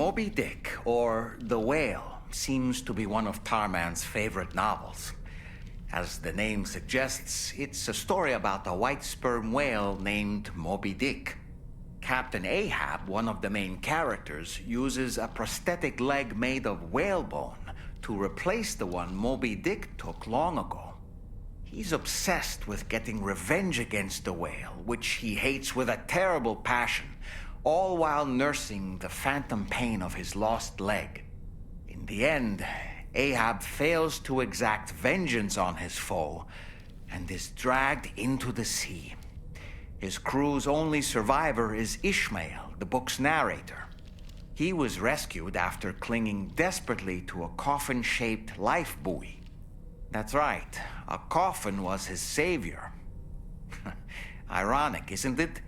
Moby Dick, or The Whale, seems to be one of Tarman's favorite novels. As the name suggests, it's a story about a white sperm whale named Moby Dick. Captain Ahab, one of the main characters, uses a prosthetic leg made of whalebone to replace the one Moby Dick took long ago. He's obsessed with getting revenge against the whale, which he hates with a terrible passion, all while nursing the phantom pain of his lost leg. In the end, Ahab fails to exact vengeance on his foe and is dragged into the sea. His crew's only survivor is Ishmael, the book's narrator. He was rescued after clinging desperately to a coffin-shaped life buoy. That's right, a coffin was his savior. Ironic, isn't it?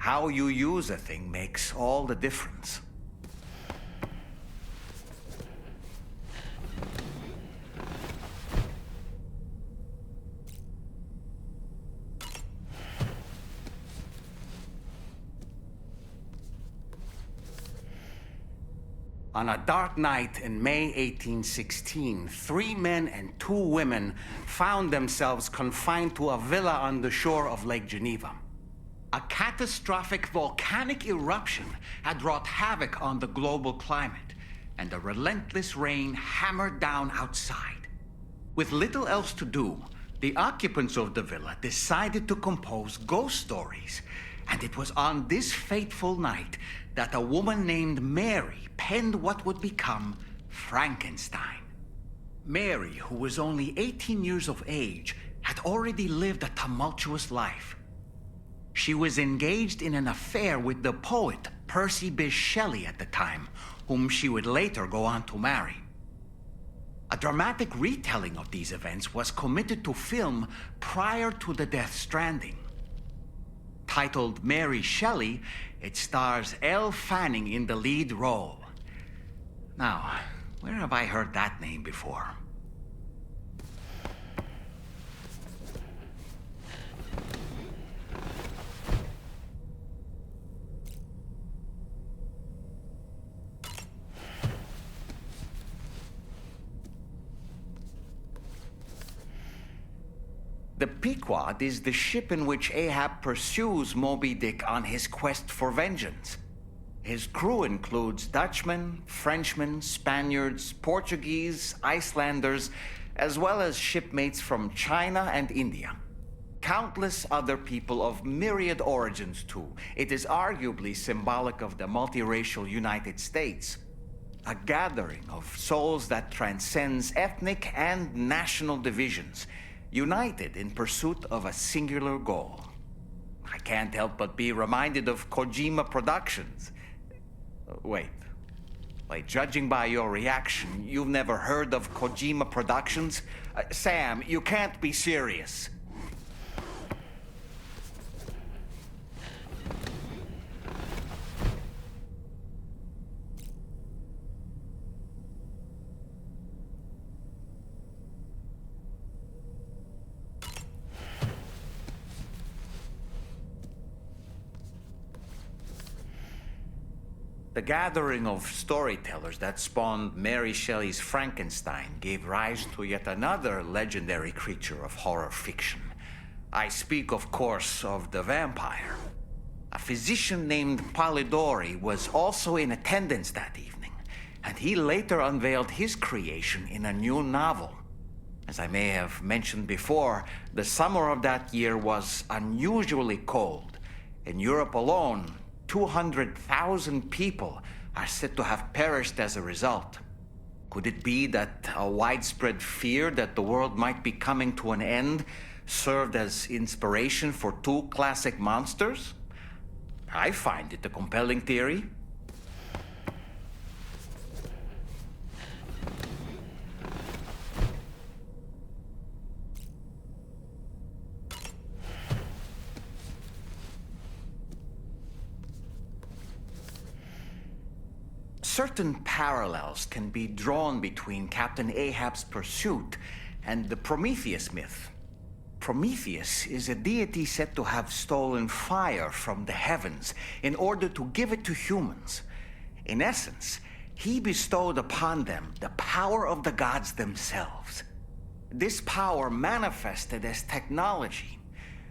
How you use a thing makes all the difference. On a dark night in May 1816, 3 men and 2 women found themselves confined to a villa on the shore of Lake Geneva. A catastrophic volcanic eruption had wrought havoc on the global climate, and a relentless rain hammered down outside. With little else to do, the occupants of the villa decided to compose ghost stories. And it was on this fateful night that a woman named Mary penned what would become Frankenstein. Mary, who was only 18 years of age, had already lived a tumultuous life. She was engaged in an affair with the poet Percy Bysshe Shelley at the time, whom she would later go on to marry. A dramatic retelling of these events was committed to film prior to the death Stranding. Titled Mary Shelley, it stars Elle Fanning in the lead role. Now, where have I heard that name before? The Pequod is the ship in which Ahab pursues Moby Dick on his quest for vengeance. His crew includes Dutchmen, Frenchmen, Spaniards, Portuguese, Icelanders, as well as shipmates from China and India. Countless other people of myriad origins, too. It is arguably symbolic of the multiracial United States. A gathering of souls that transcends ethnic and national divisions, united in pursuit of a singular goal. I can't help but be reminded of Kojima Productions. Wait, judging by your reaction, you've never heard of Kojima Productions? Sam, you can't be serious. The gathering of storytellers that spawned Mary Shelley's Frankenstein gave rise to yet another legendary creature of horror fiction. I speak, of course, of the vampire. A physician named Polidori was also in attendance that evening, and he later unveiled his creation in a new novel. As I may have mentioned before, the summer of that year was unusually cold. In Europe alone, 200,000 people are said to have perished as a result. Could it be that a widespread fear that the world might be coming to an end served as inspiration for 2 classic monsters? I find it a compelling theory. Certain parallels can be drawn between Captain Ahab's pursuit and the Prometheus myth. Prometheus is a deity said to have stolen fire from the heavens in order to give it to humans. In essence, he bestowed upon them the power of the gods themselves. This power manifested as technology.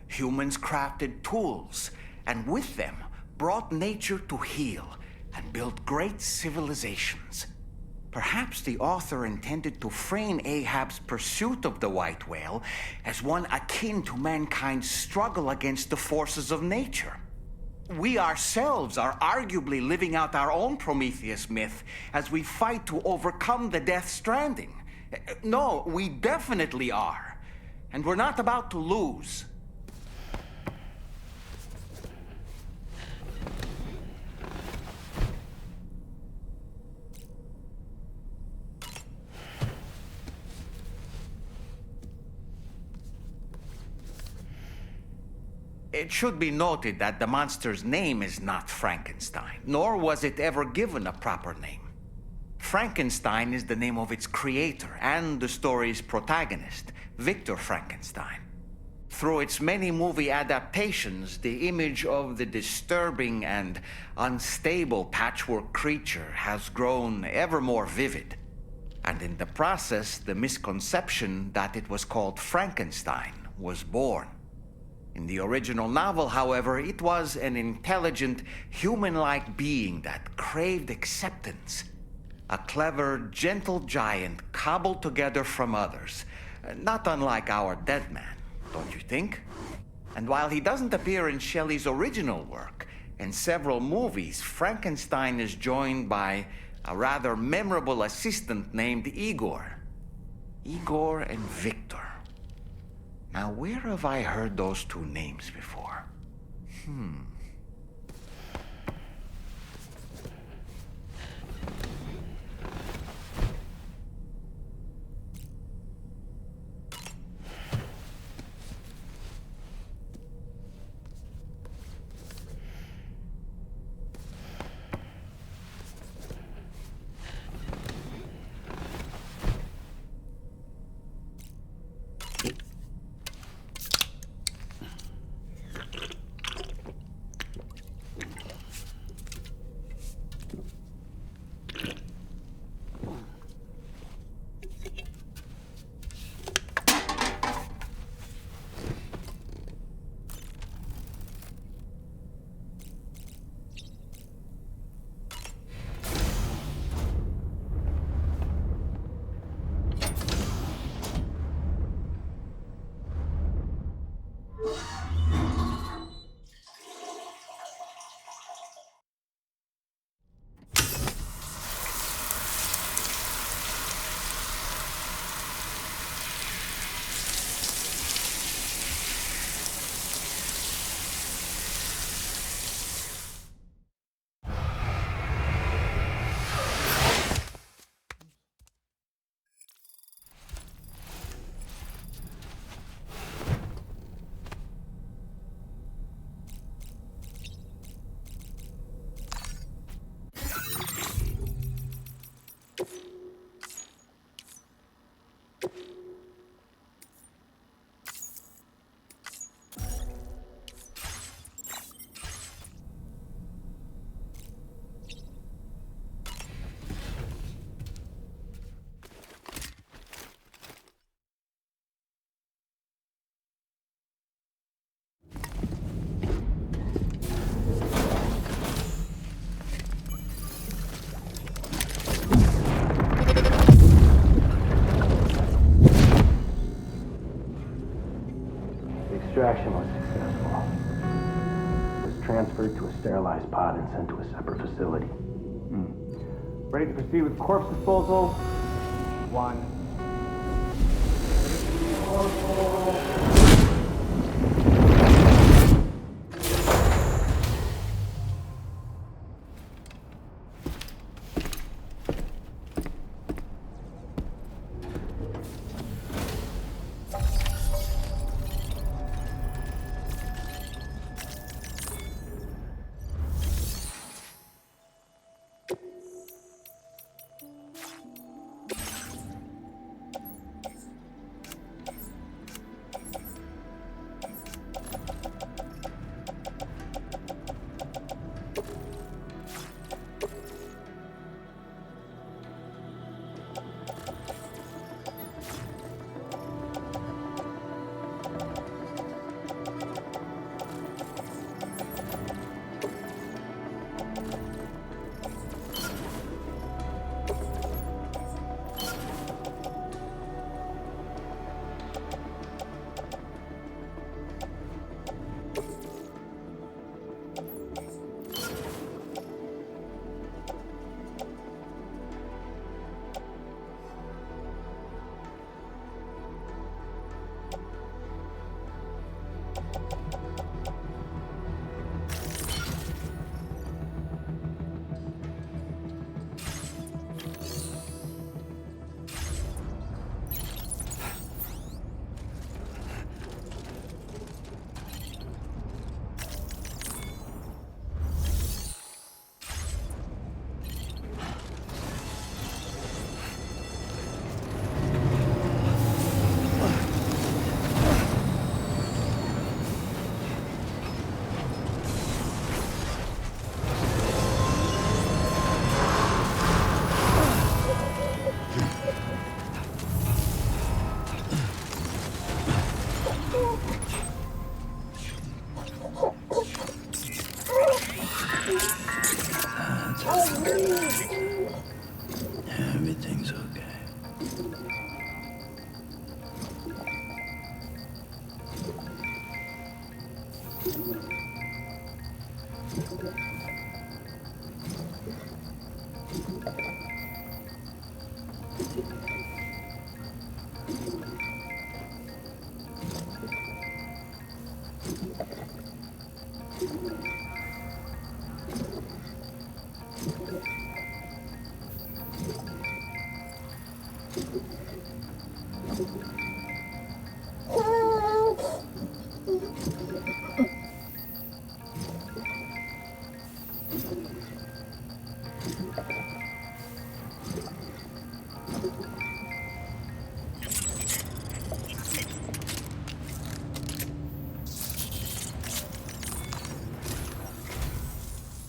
Humans crafted tools, and with them brought nature to heal and built great civilizations. Perhaps the author intended to frame Ahab's pursuit of the white whale as one akin to mankind's struggle against the forces of nature. We ourselves are arguably living out our own Prometheus myth as we fight to overcome the Death Stranding. No, we definitely are. And we're not about to lose. It should be noted that the monster's name is not Frankenstein, nor was it ever given a proper name. Frankenstein is the name of its creator and the story's protagonist, Victor Frankenstein. Through its many movie adaptations, the image of the disturbing and unstable patchwork creature has grown ever more vivid. And in the process, the misconception that it was called Frankenstein was born. In the original novel, however, it was an intelligent, human-like being that craved acceptance. A clever, gentle giant cobbled together from others, not unlike our dead man, don't you think? And while he doesn't appear in Shelley's original work, in several movies, Frankenstein is joined by a rather memorable assistant named Igor. Igor and Victor. Now, where have I heard those two names before? Extraction was successful. It was transferred to a sterilized pod and sent to a separate facility. Ready to proceed with corpse disposal? 1.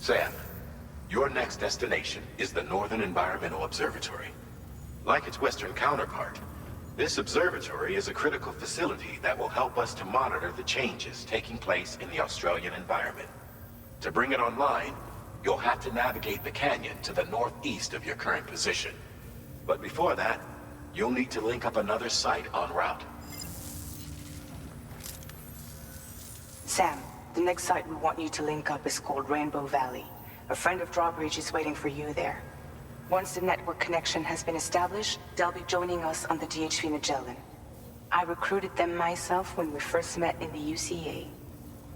Sam, your next destination is the Northern Environmental Observatory. Like its western counterpart, this observatory is a critical facility that will help us to monitor the changes taking place in the Australian environment. To bring it online, you'll have to navigate the canyon to the northeast of your current position. But before that, you'll need to link up another site en route. Sam, the next site we want you to link up is called Rainbow Valley. A friend of Drawbridge is waiting for you there. Once the network connection has been established, they'll be joining us on the DHV Magellan. I recruited them myself when we first met in the UCA.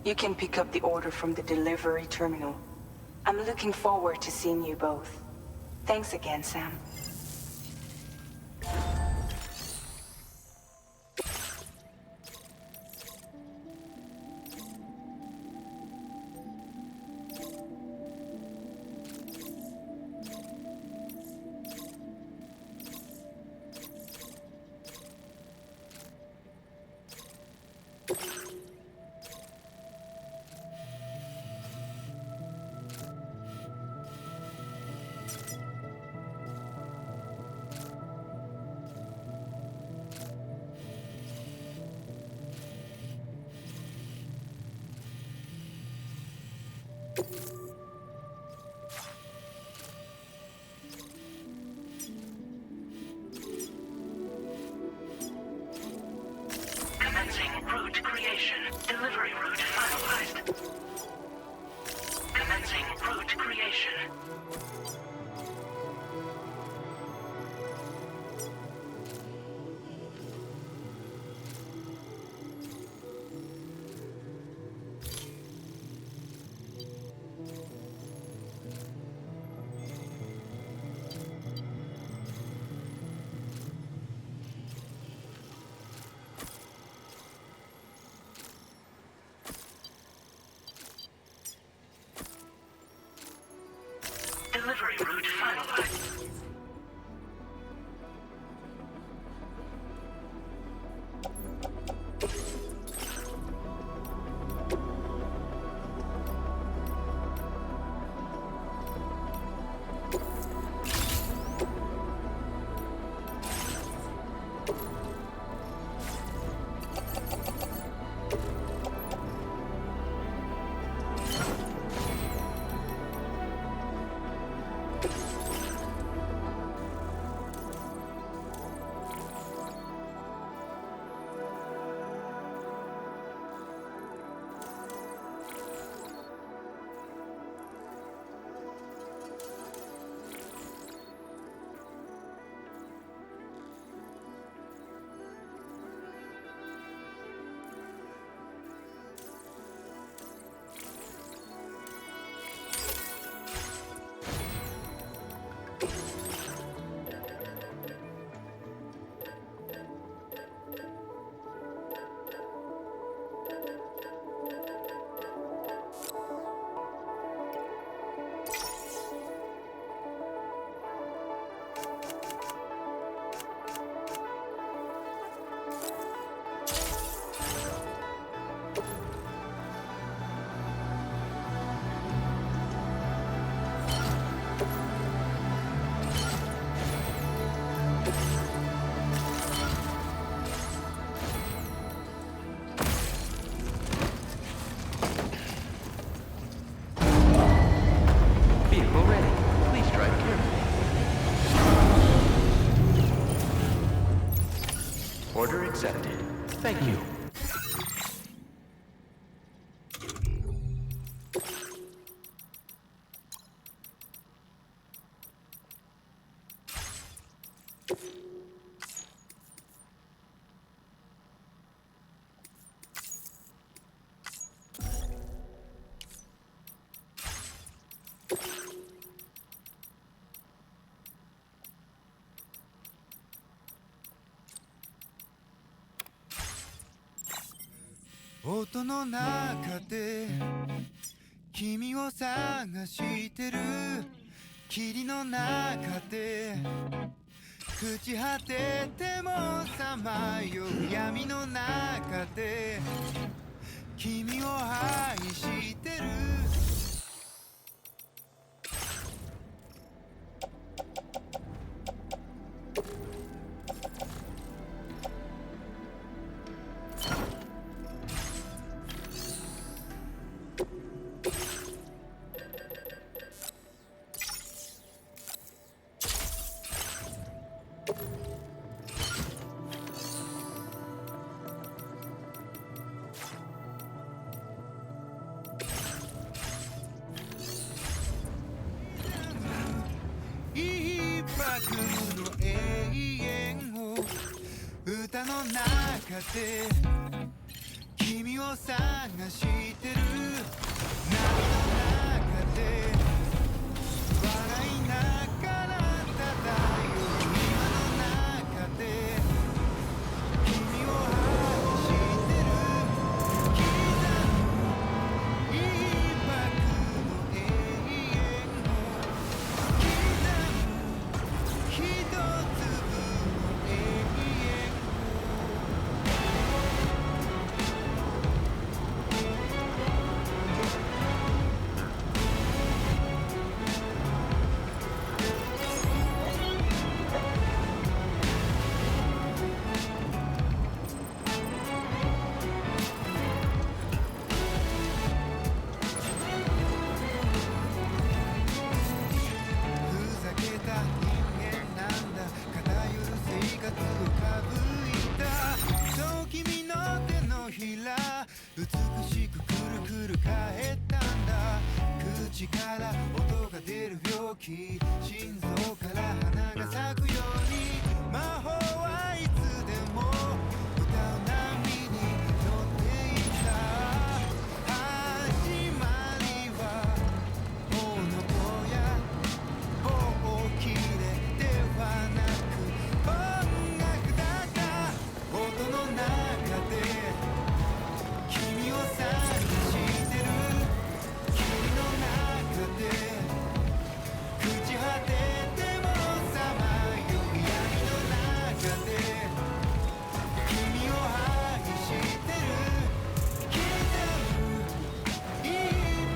You can pick up the order from the delivery terminal. I'm looking forward to seeing you both. Thanks again, Sam. Commencing route creation. Delivery route finalized. Commencing route creation. Delivery route finalized. Vehicle ready. Please drive carefully. Order accepted. Thank you. 音の中で君を探してる霧の中で朽ち果ててもさまよう闇の中で君を愛してる一泊の永遠を歌の中で君を探してる波の中で笑いながら漂う今の中で君を愛してる刻む一泊の永遠を刻む一粒の永遠ふざけた人間なんだ偏る生活をかぶいたそう君の手のひら美しくくるくる返ったんだ口から音が出る病気心臓から花が咲くように魔法はいつでも歌う波に乗っていた始まりは炎や棒切れではなく音楽だった音の中で君を探してる霧の中で朽ち果ててもさまよう闇の中で君を愛してる刻む一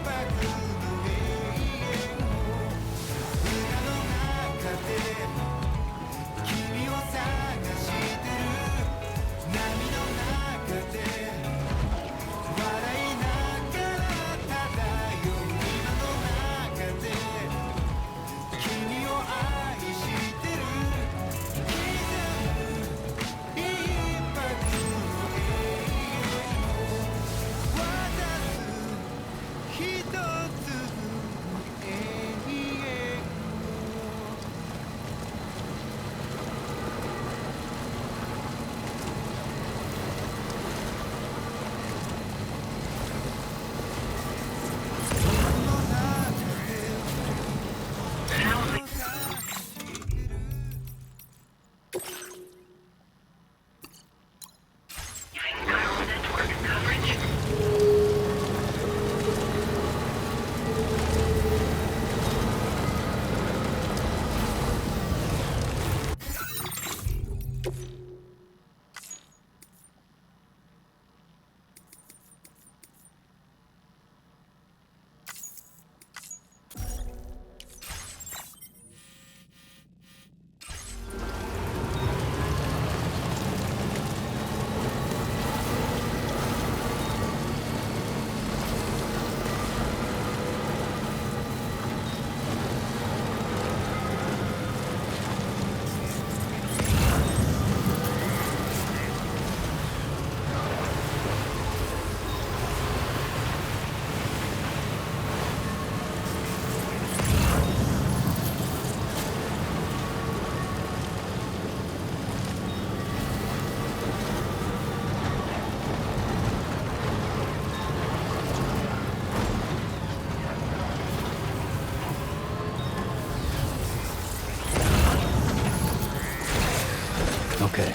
泊の永遠を歌の中で君を探してる波の中で笑いながら漂う今の中で君を愛してる刻む一泊の永遠を渡す一粒の永遠をChiral network coverage. Okay.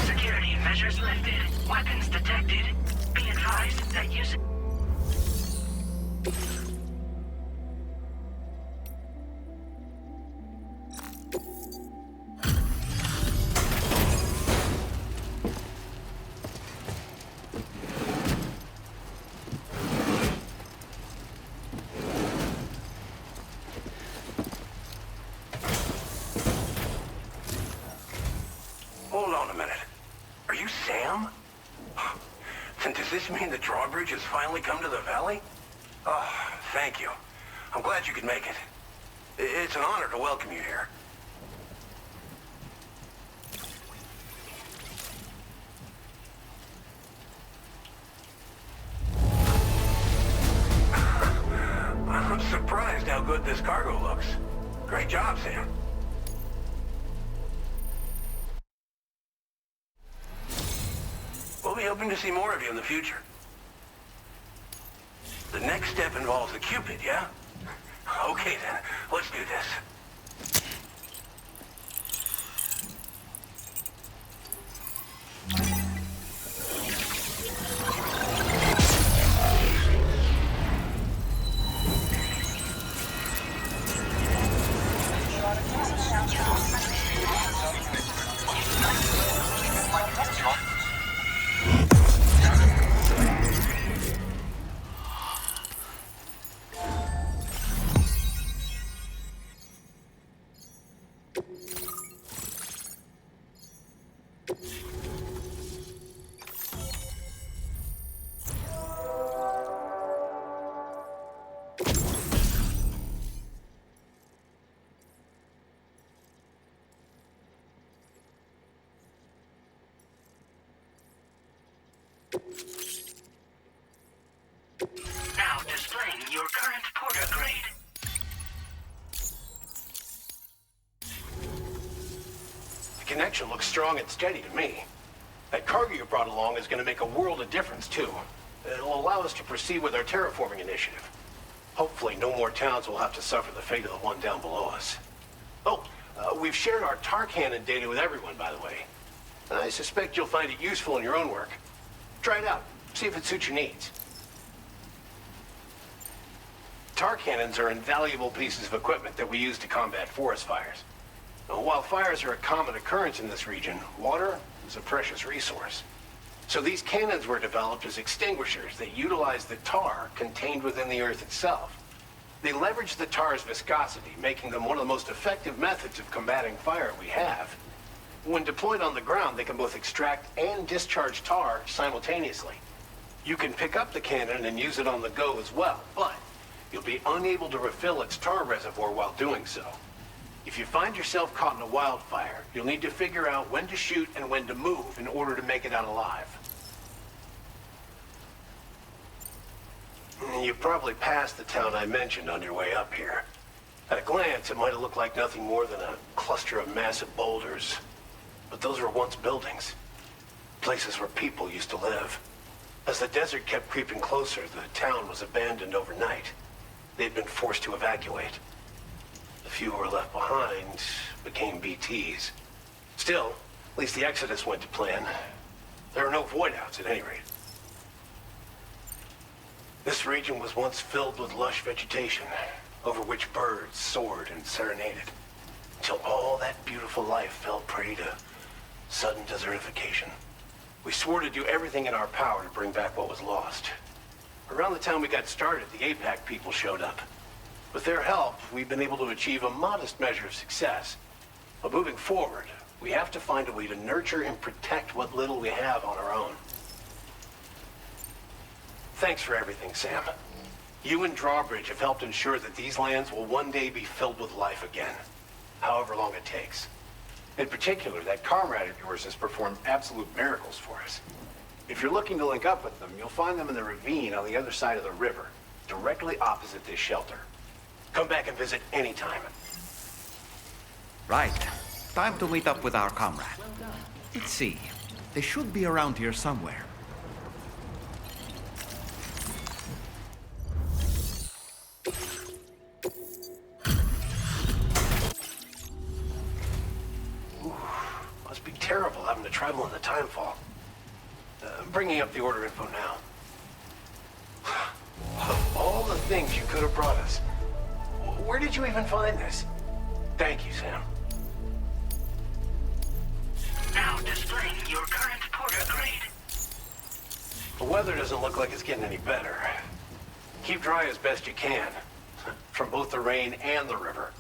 Security measures lifted. Weapons detected. Be advised that use... Hold on a minute. Are you Sam? Then does this mean the drawbridge has finally come to the valley? Oh, thank you. I'm glad you could make it. It's an honor to welcome you here. I'm surprised how good this cargo looks. Great job, Sam. We'll be hoping to see more of you in the future. The next step involves the Cupid, yeah? Okay then, let's do this. Now displaying your current porter grade. The connection looks strong and steady to me. That cargo you brought along is going to make a world of difference, too. It'll allow us to proceed with our terraforming initiative. Hopefully, no more towns will have to suffer the fate of the one down below us. Oh, we've shared our tar cannon data with everyone, by the way. I suspect you'll find it useful in your own work. Try it out. See if it suits your needs. Tar cannons are invaluable pieces of equipment that we use to combat forest fires. While fires are a common occurrence in this region, water is a precious resource. So these cannons were developed as extinguishers that utilize the tar contained within the earth itself. They leverage the tar's viscosity, making them one of the most effective methods of combating fire we have. When deployed on the ground, they can both extract and discharge tar simultaneously. You can pick up the cannon and use it on the go as well, but you'll be unable to refill its tar reservoir while doing so. If you find yourself caught in a wildfire, you'll need to figure out when to shoot and when to move in order to make it out alive. You've probably passed the town I mentioned on your way up here. At a glance, it might have looked like nothing more than a cluster of massive boulders. But those were once buildings. Places where people used to live. As the desert kept creeping closer, the town was abandoned overnight. They'd been forced to evacuate. The few who were left behind became BTs. Still, at least the exodus went to plan. There are no void-outs at any rate. This region was once filled with lush vegetation, over which birds soared and serenaded, until all that beautiful life fell prey to sudden desertification. We swore to do everything in our power to bring back what was lost. Around the time we got started, the APAC people showed up. With their help, we've been able to achieve a modest measure of success. But moving forward, we have to find a way to nurture and protect what little we have on our own. Thanks for everything, Sam. You and Drawbridge have helped ensure that these lands will one day be filled with life again, however long it takes. In particular, that comrade of yours has performed absolute miracles for us. If you're looking to link up with them, you'll find them in the ravine on the other side of the river, directly opposite this shelter. Come back and visit anytime. Right. Time to meet up with our comrade. Let's see. They should be around here somewhere. Must be terrible having to travel in the timefall. I'm bringing up the order info now. Of all the things you could have brought us, where did you even find this? Thank you, Sam. Now displaying your current porter grade. The weather doesn't look like it's getting any better. Keep dry as best you can, from both the rain and the river.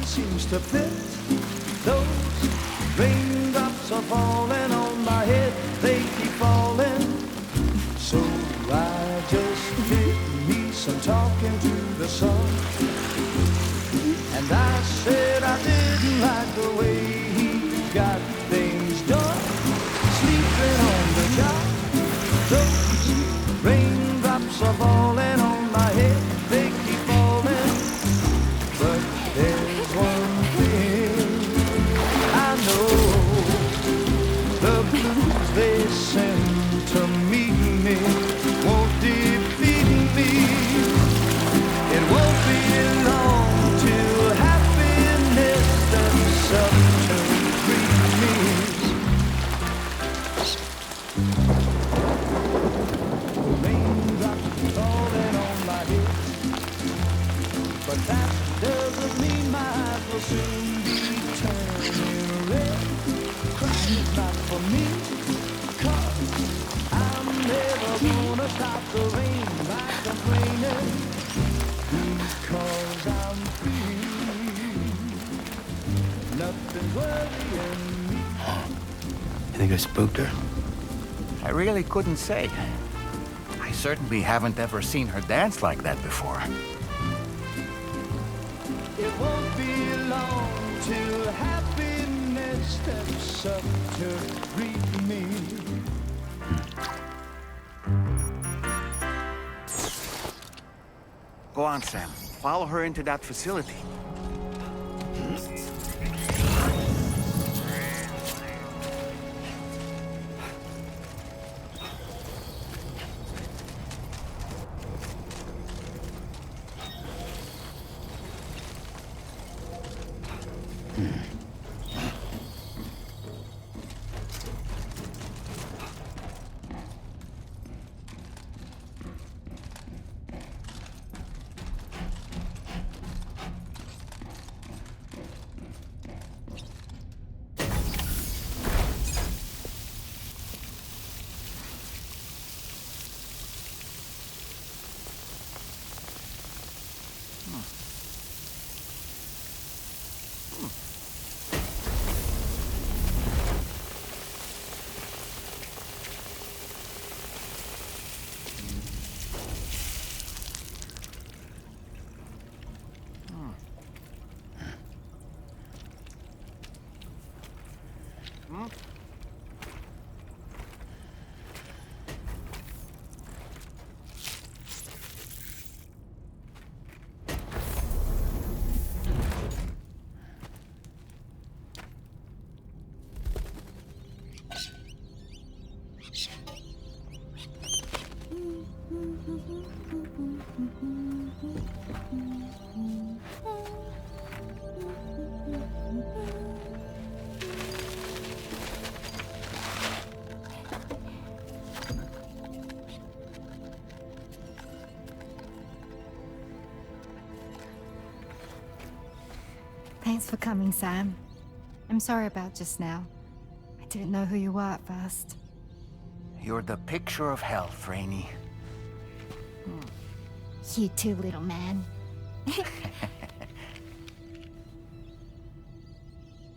seems to fit. Those raindrops are falling on my head, they keep falling. So I just did me some talking to the sun. And I said I didn't like the way he got things done. Sleeping on the job, those raindrops are falling on my head, they keep falling. But there's one thing I know, the blues they send to meet me won't defeat me. It won't be long till happiness steps up to greet me. Raindrops falling on my head, but that doesn't mean my eyes will soon be turning red. Crying is not for me, 'cause I'm never gonna stop the rain by complaining, because I'm free. Nothing's worrying me. You think I spooked her? I really couldn't say. I certainly haven't ever seen her dance like that before. It won't be long till happiness steps up to greet me. Go on, Sam. Follow her into that facility. Thanks for coming, Sam. I'm sorry about just now. I didn't know who you were at first. You're the picture of health, Rainey. You too, little man. You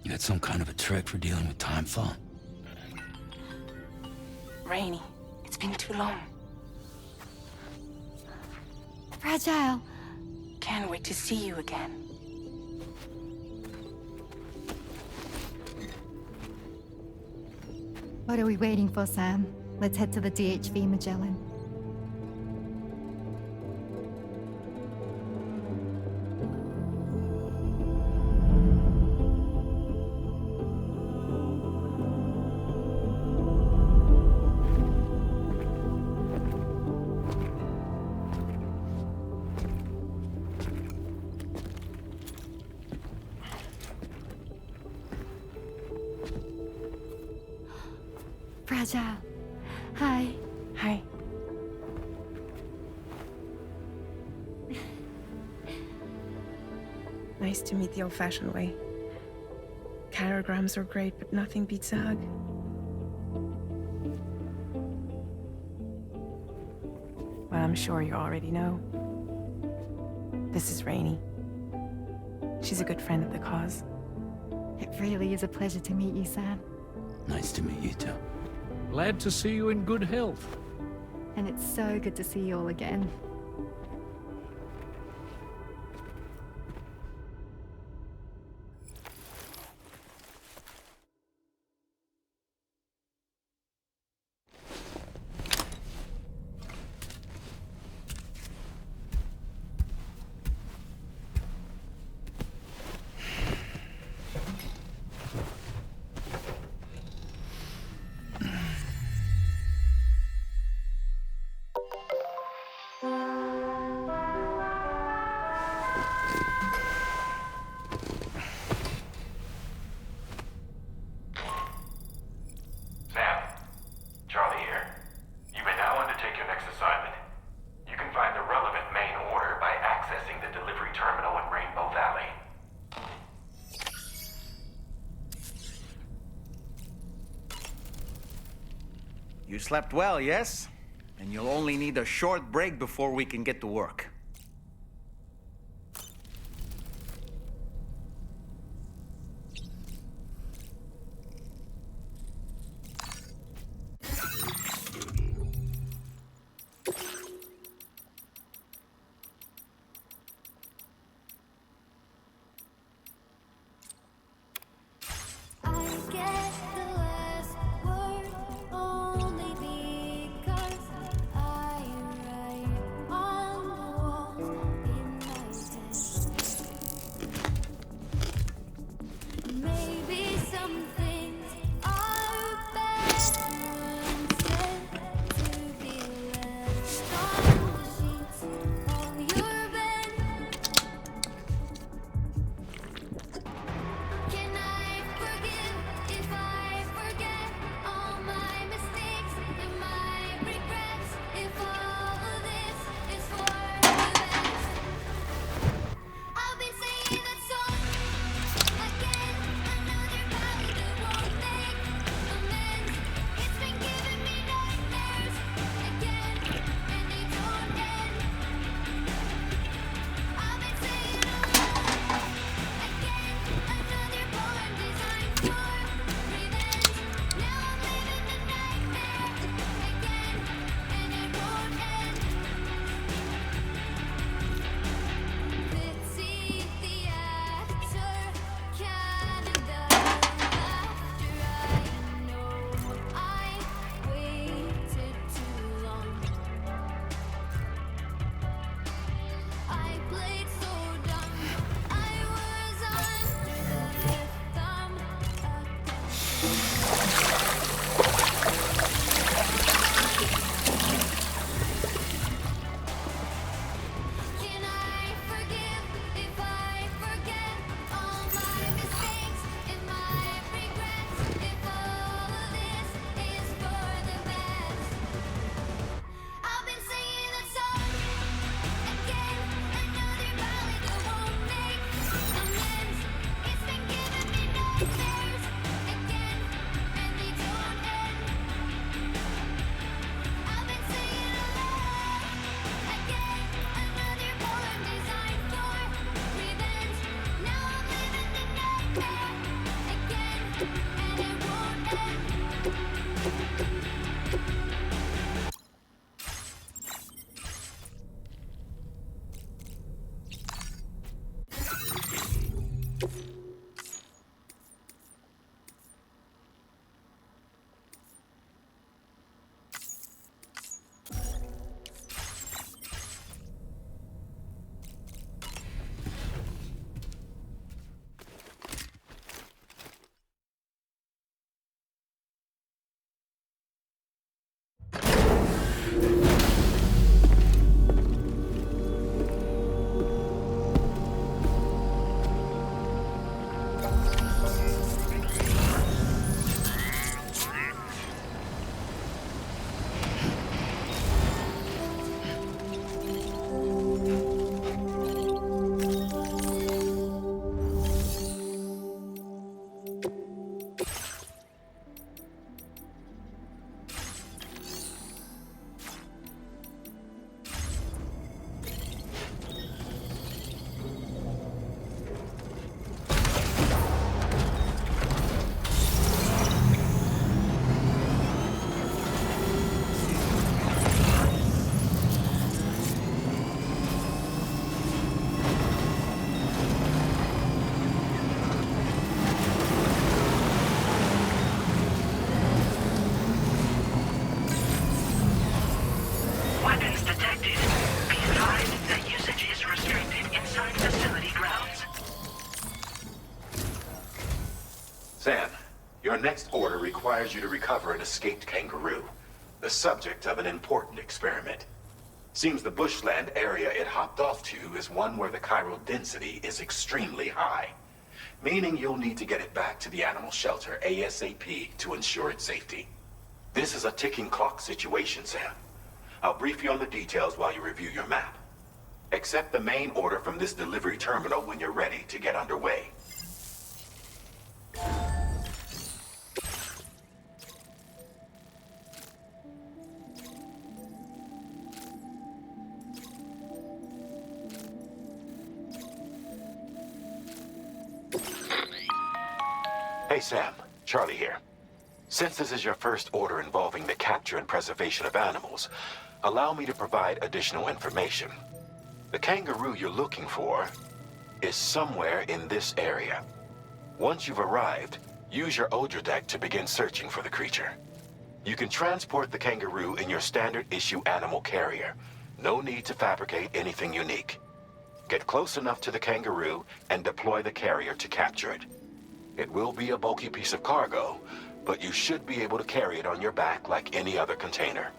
got some kind of a trick for dealing with timefall? Rainey, it's been too long. Fragile. Can't wait to see you again. What are we waiting for, Sam? Let's head to the DHV Magellan. Fragile. Hi. Hi. Nice to meet the old-fashioned way. Carograms are great, but nothing beats a hug. Well, I'm sure you already know. This is Rainey. She's a good friend of the cause. It really is a pleasure to meet you, Sam. Nice to meet you too. Glad to see you in good health. And it's so good to see you all again. Sam, Charlie here. You may now undertake your next assignment. You can find the relevant main order by accessing the delivery terminal in Rainbow Valley. You slept well, yes? And you'll only need a short break before we can get to work. Sam, your next order requires you to recover an escaped kangaroo, the subject of an important experiment. Seems the bushland area it hopped off to is one where the chiral density is extremely high, meaning you'll need to get it back to the animal shelter ASAP to ensure its safety. This is a ticking clock situation, Sam. I'll brief you on the details while you review your map. Accept the main order from this delivery terminal when you're ready to get underway. Hey Sam, Charlie here. Since this is your first order involving the capture and preservation of animals, allow me to provide additional information. The kangaroo you're looking for is somewhere in this area. Once you've arrived, use your Odra deck to begin searching for the creature. You can transport the kangaroo in your standard issue animal carrier. No need to fabricate anything unique. Get close enough to the kangaroo and deploy the carrier to capture it. It will be a bulky piece of cargo, but you should be able to carry it on your back like any other container.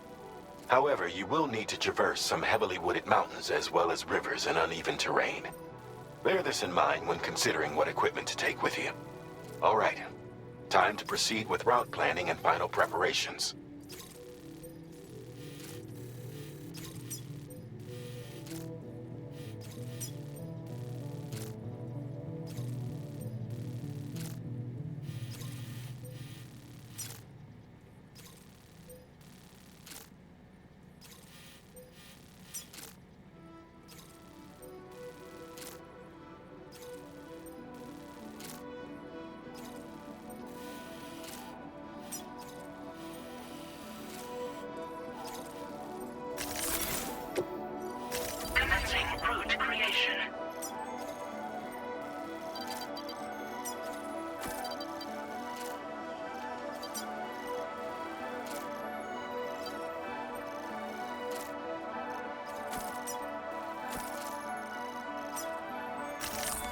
However, you will need to traverse some heavily wooded mountains as well as rivers and uneven terrain. Bear this in mind when considering what equipment to take with you. All right, time to proceed with route planning and final preparations. Commencing route creation.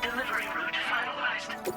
Delivery route finalized.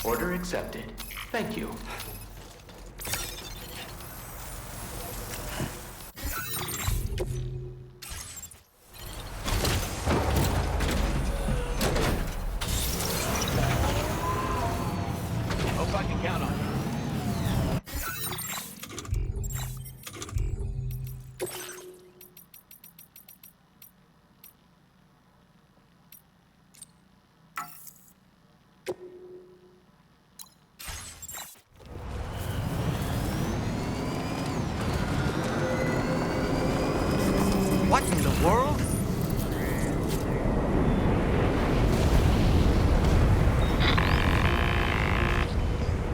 Order accepted. Thank you. Hope I can count on you. What in the world?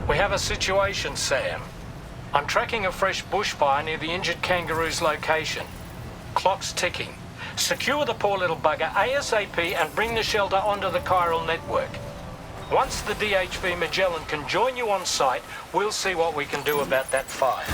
We have a situation, Sam. I'm tracking a fresh bushfire near the injured kangaroo's location. Clock's ticking. Secure the poor little bugger ASAP and bring the shelter onto the chiral network. Once the DHV Magellan can join you on site, we'll see what we can do about that fire.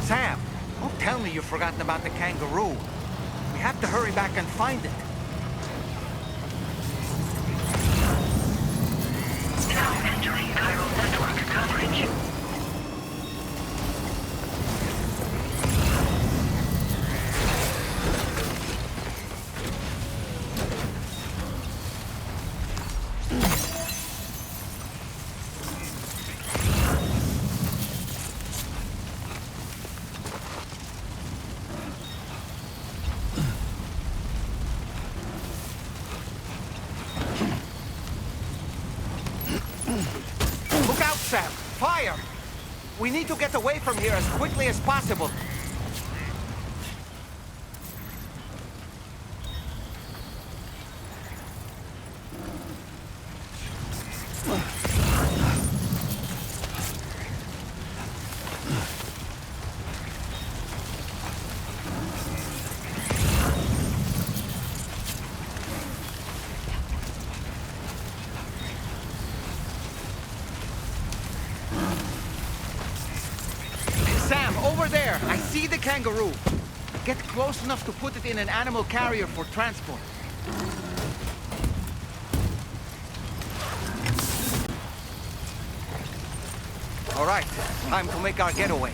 Sam, don't tell me you've forgotten about the kangaroo. We have to hurry back and find it. Now entering chiral network coverage. Look out, Sam! Fire! We need to get away from here as quickly as possible. Sam, over there! I see the kangaroo! Get close enough to put it in an animal carrier for transport. All right, time to make our getaway.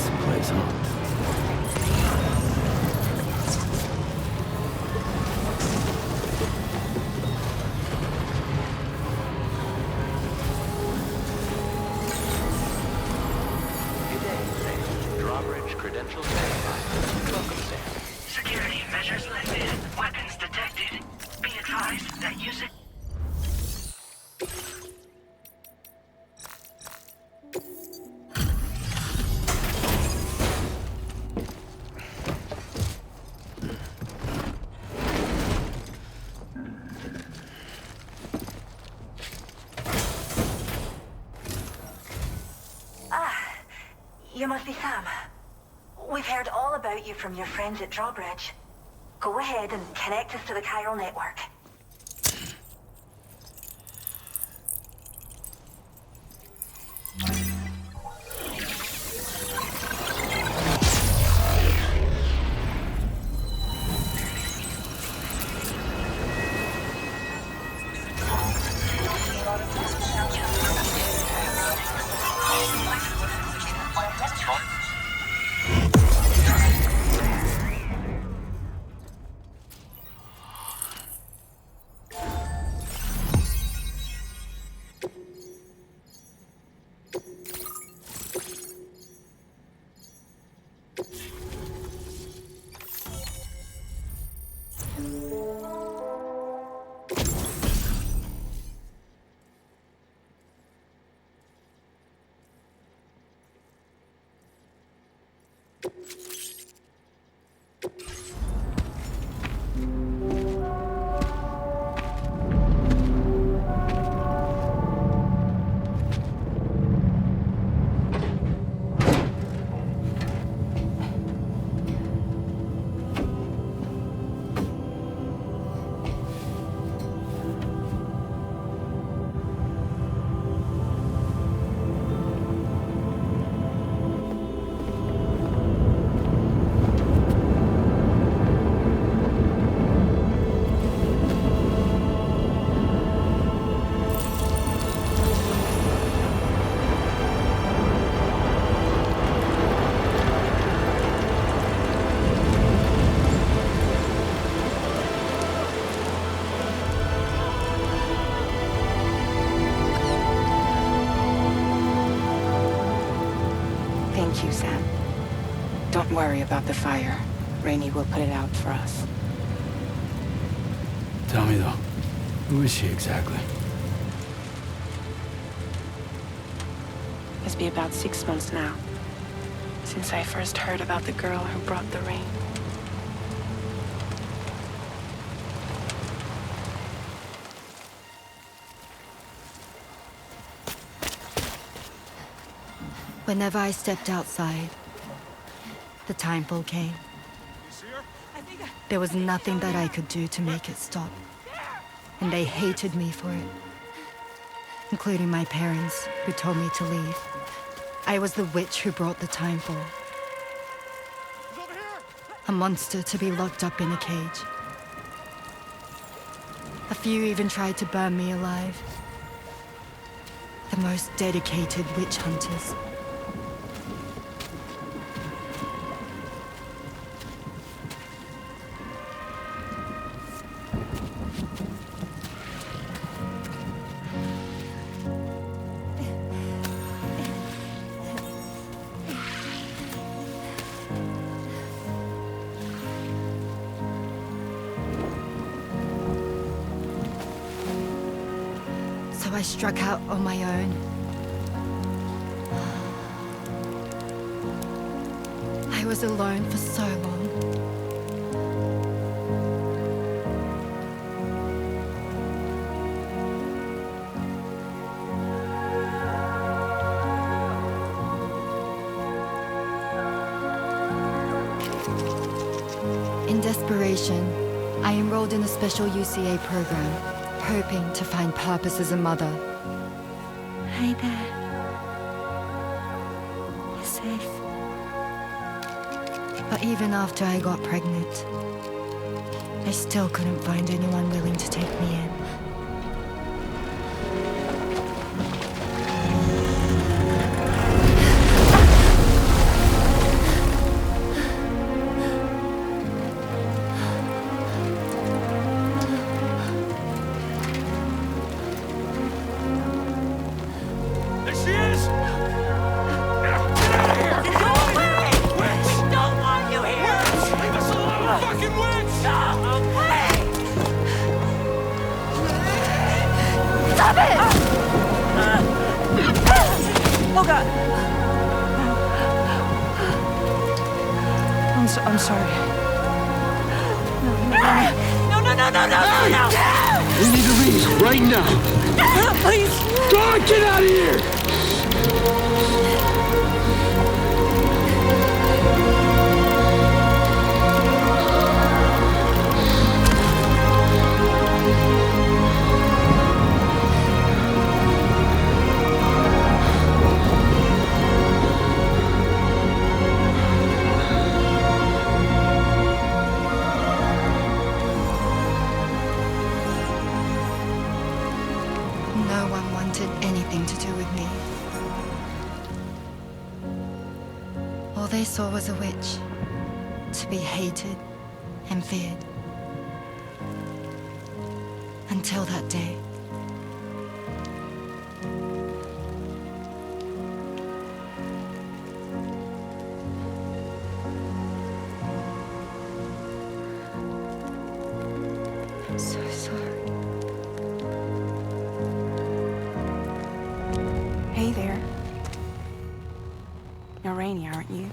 That's the place, huh? Drawbridge credentials verified. Welcome, Sam. Security measures lifted. Weapons detected. Be advised that using... You must be Sam. We've heard all about you from your friends at Drawbridge. Go ahead and connect us to the chiral network. Thank you, Sam. Don't worry about the fire. Rainey will put it out for us. Tell me though, who is she exactly? It's been about 6 months now, since I first heard about the girl who brought the rain. Whenever I stepped outside, the timefall came. There was nothing that I could do to make it stop. And they hated me for it. Including my parents, who told me to leave. I was the witch who brought the timefall. A monster to be locked up in a cage. A few even tried to burn me alive. The most dedicated witch hunters. I struck out on my own. I was alone for so long. In desperation, I enrolled in a special UCA program. Hoping to find purpose as a mother. Hi there. You're safe. But even after I got pregnant, I still couldn't find anyone willing to take me in. I'm sorry. No! We need to leave right now. Please! God, get out of here! No one wanted anything to do with me. All they saw was a witch, to be hated and feared. Until that day. I'm so sorry. Hey there. You're Rainy, aren't you?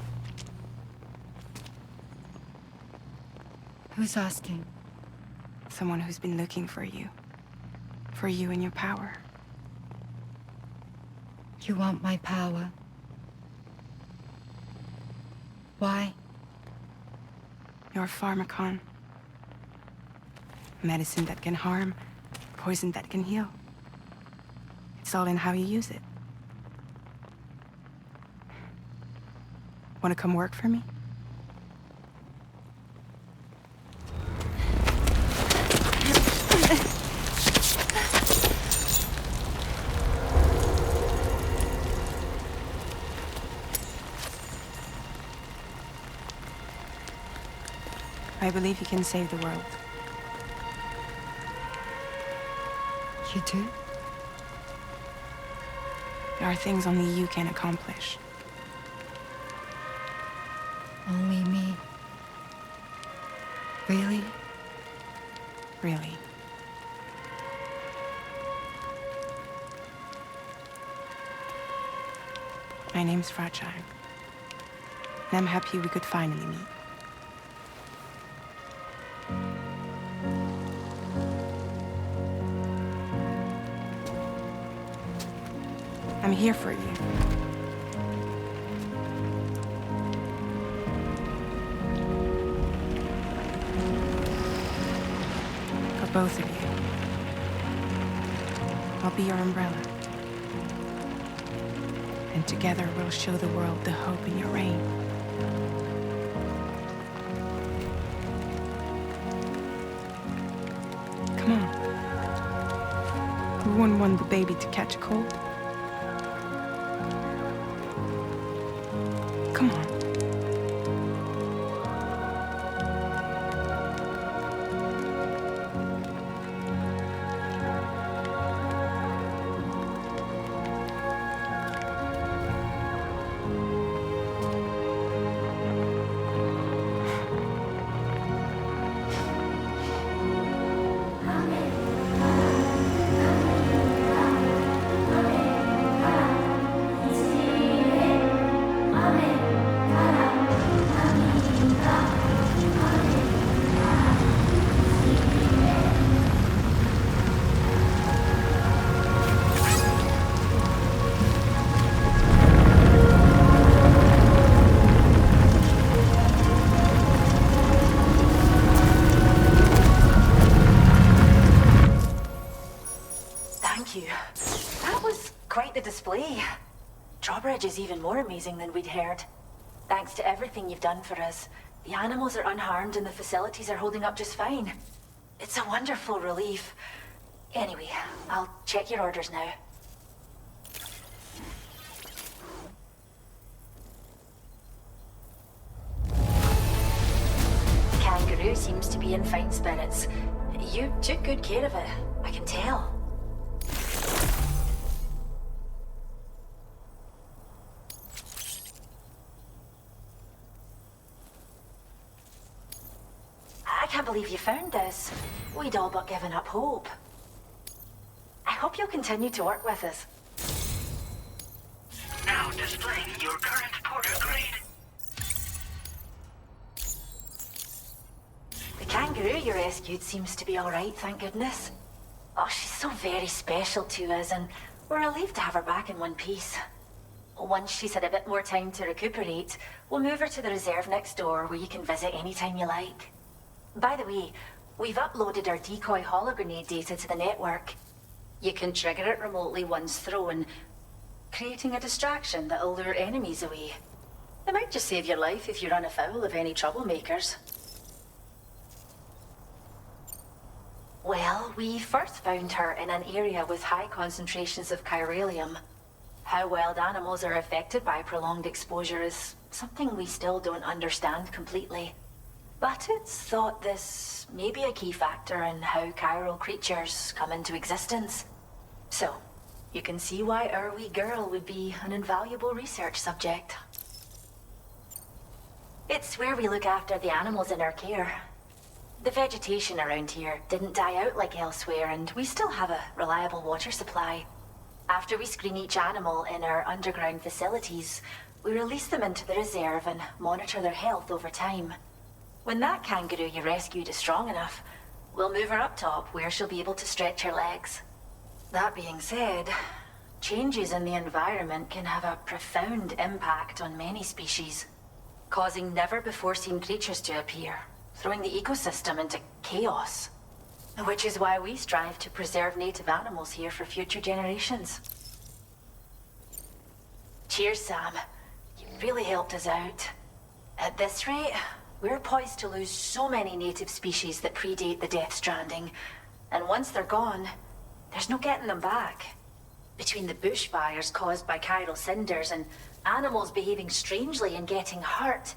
Who's asking? Someone who's been looking for you. For you and your power. You want my power? Why? You're a pharmacon. Medicine that can harm, poison that can heal. It's all in how you use it. Want to come work for me? I believe you can save the world. You do? There are things only you can accomplish. Only me. Really? Really. My name's Fragile. And I'm happy we could finally meet. I'm here for you. For both of you. I'll be your umbrella. And together we'll show the world the hope in your reign. Come on. Who wouldn't want the baby to catch a cold? Come on. Display. Drawbridge is even more amazing than we'd heard. Thanks to everything you've done for us, the animals are unharmed and the facilities are holding up just fine. It's a wonderful relief. Anyway, I'll check your orders now. Kangaroo seems to be in fine spirits. You took good care of it, I can tell. I can't believe you found this. We'd all but given up hope. I hope you'll continue to work with us. Now displaying your current porter grade. you rescued seems to be alright, thank goodness. Oh, she's so very special to us, and we're relieved to have her back in one piece. Once she's had a bit more time to recuperate, we'll move her to the reserve next door where you can visit anytime you like. By the way, we've uploaded our decoy hologrenade data to the network. You can trigger it remotely once thrown, creating a distraction that'll lure enemies away. It might just save your life if you run afoul of any troublemakers. Well, we first found her in an area with high concentrations of chiralium. How wild animals are affected by prolonged exposure is something we still don't understand completely. But it's thought this may be a key factor in how chiral creatures come into existence. So, you can see why our wee girl would be an invaluable research subject. It's where we look after the animals in our care. The vegetation around here didn't die out like elsewhere, and we still have a reliable water supply. After we screen each animal in our underground facilities, we release them into the reserve and monitor their health over time. When that kangaroo you rescued is strong enough, we'll move her up top where she'll be able to stretch her legs. That being said, changes in the environment can have a profound impact on many species, causing never-before-seen creatures to appear, throwing the ecosystem into chaos. Which is why we strive to preserve native animals here for future generations. Cheers, Sam. You really helped us out. At this rate, we're poised to lose so many native species that predate the Death Stranding. And once they're gone, there's no getting them back. Between the bushfires caused by chiral cinders and animals behaving strangely and getting hurt,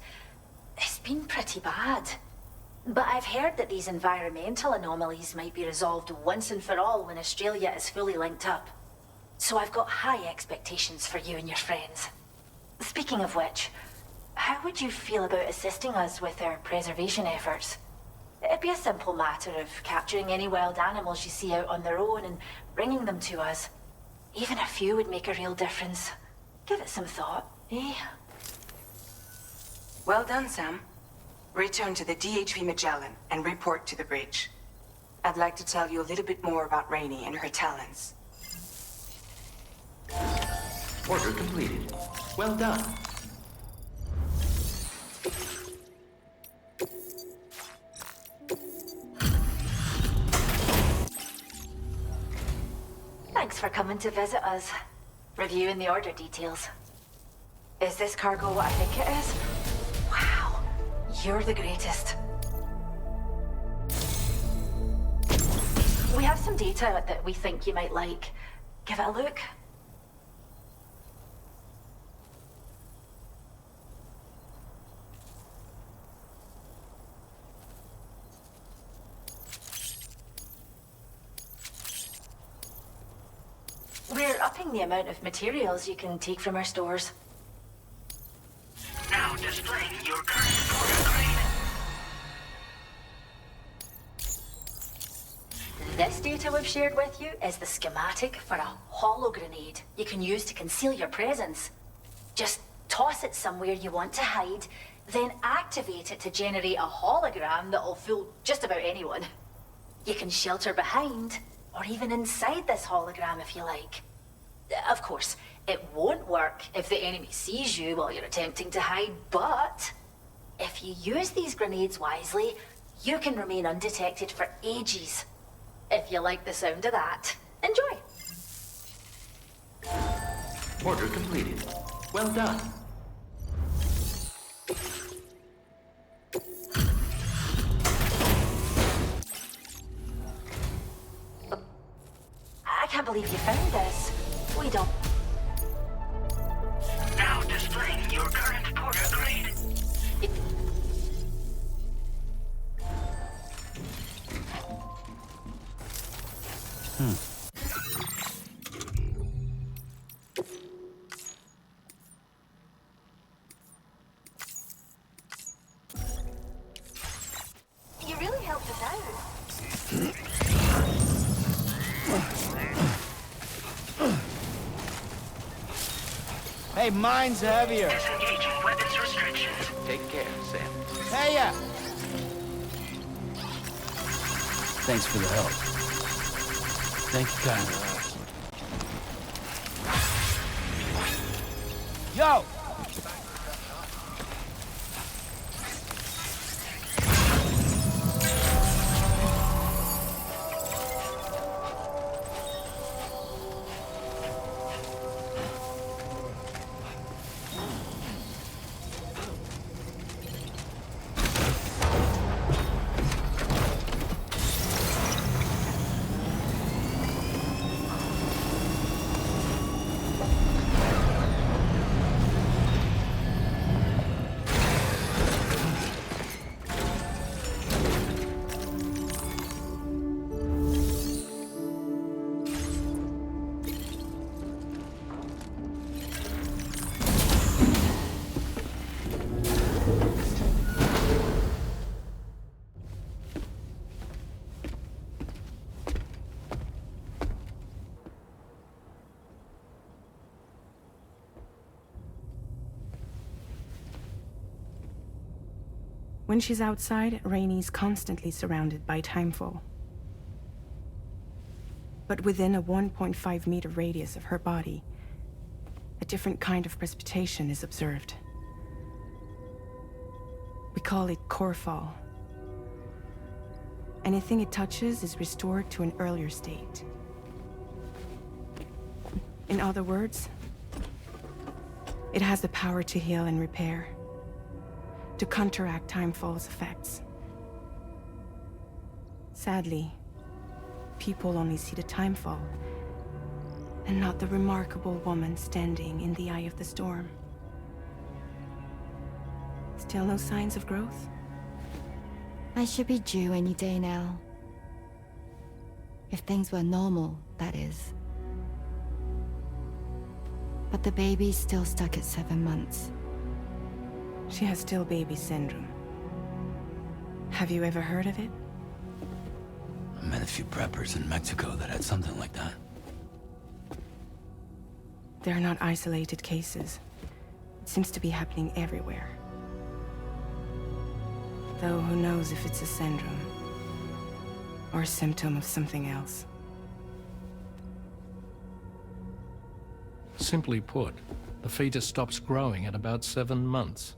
it's been pretty bad. But I've heard that these environmental anomalies might be resolved once and for all when Australia is fully linked up. So I've got high expectations for you and your friends. Speaking of which, how would you feel about assisting us with our preservation efforts? It'd be a simple matter of capturing any wild animals you see out on their own and bringing them to us. Even a few would make a real difference. Give it some thought, eh? Well done, Sam. Return to the DHV Magellan and report to the bridge. I'd like to tell you a little bit more about Rainey and her talents. Order completed. Well done. Thanks for coming to visit us. Reviewing the order details. Is this cargo what I think it is? Wow, you're the greatest. We have some data that we think you might like. Give it a look. We're upping the amount of materials you can take from our stores. Now displaying your current order grade. This data we've shared with you is the schematic for a hologrenade you can use to conceal your presence. Just toss it somewhere you want to hide, then activate it to generate a hologram that'll fool just about anyone. You can shelter behind, or even inside this hologram if you like. Of course, it won't work if the enemy sees you while you're attempting to hide, but if you use these grenades wisely, you can remain undetected for ages. If you like the sound of that, enjoy. Order completed. Well done. I can't believe you found this. We don't. Now displaying your current order grade. You really helped us out. Hey, mine's heavier. Disengaging weapons restrictions. Take care, Sam. Hey, ya! Thanks for the help. Thank you kindly. Yo! When she's outside, Rainey's constantly surrounded by timefall. But within a 1.5-meter radius of her body, a different kind of precipitation is observed. We call it core fall. Anything it touches is restored to an earlier state. In other words, it has the power to heal and repair, to counteract timefall's effects. Sadly, people only see the timefall, and not the remarkable woman standing in the eye of the storm. Still no signs of growth? I should be due any day now. If things were normal, that is. But the baby's still stuck at 7 months. She has still baby syndrome. Have you ever heard of it? I met a few preppers in Mexico that had something like that. They're not isolated cases. It seems to be happening everywhere. Though who knows if it's a syndrome or a symptom of something else. Simply put, the fetus stops growing at about 7 months.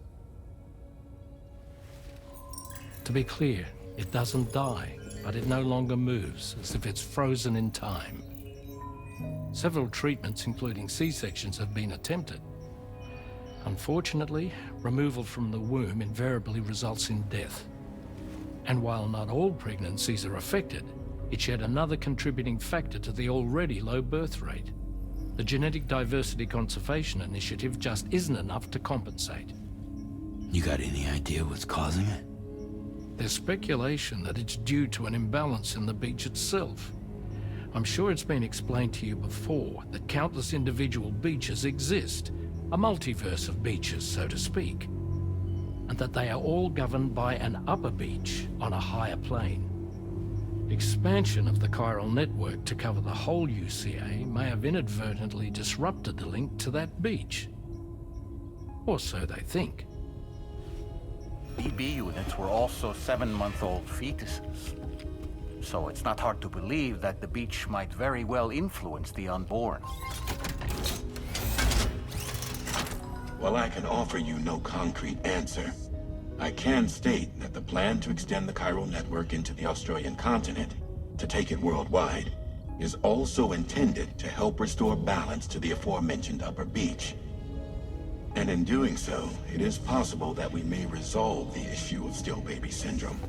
To be clear, it doesn't die, but it no longer moves, as if it's frozen in time. Several treatments, including C-sections, have been attempted. Unfortunately, removal from the womb invariably results in death. And while not all pregnancies are affected, it's yet another contributing factor to the already low birth rate. The Genetic Diversity Conservation Initiative just isn't enough to compensate. You got any idea what's causing it? There's speculation that it's due to an imbalance in the beach itself. I'm sure it's been explained to you before that countless individual beaches exist, a multiverse of beaches, so to speak, and that they are all governed by an upper beach on a higher plane. Expansion of the chiral network to cover the whole UCA may have inadvertently disrupted the link to that beach. Or so they think. BB units were also 7-month-old fetuses. So it's not hard to believe that the beach might very well influence the unborn. While I can offer you no concrete answer, I can state that the plan to extend the chiral network into the Australian continent, to take it worldwide, is also intended to help restore balance to the aforementioned upper beach. And in doing so, it is possible that we may resolve the issue of still baby syndrome.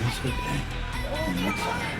It's okay. You're fine.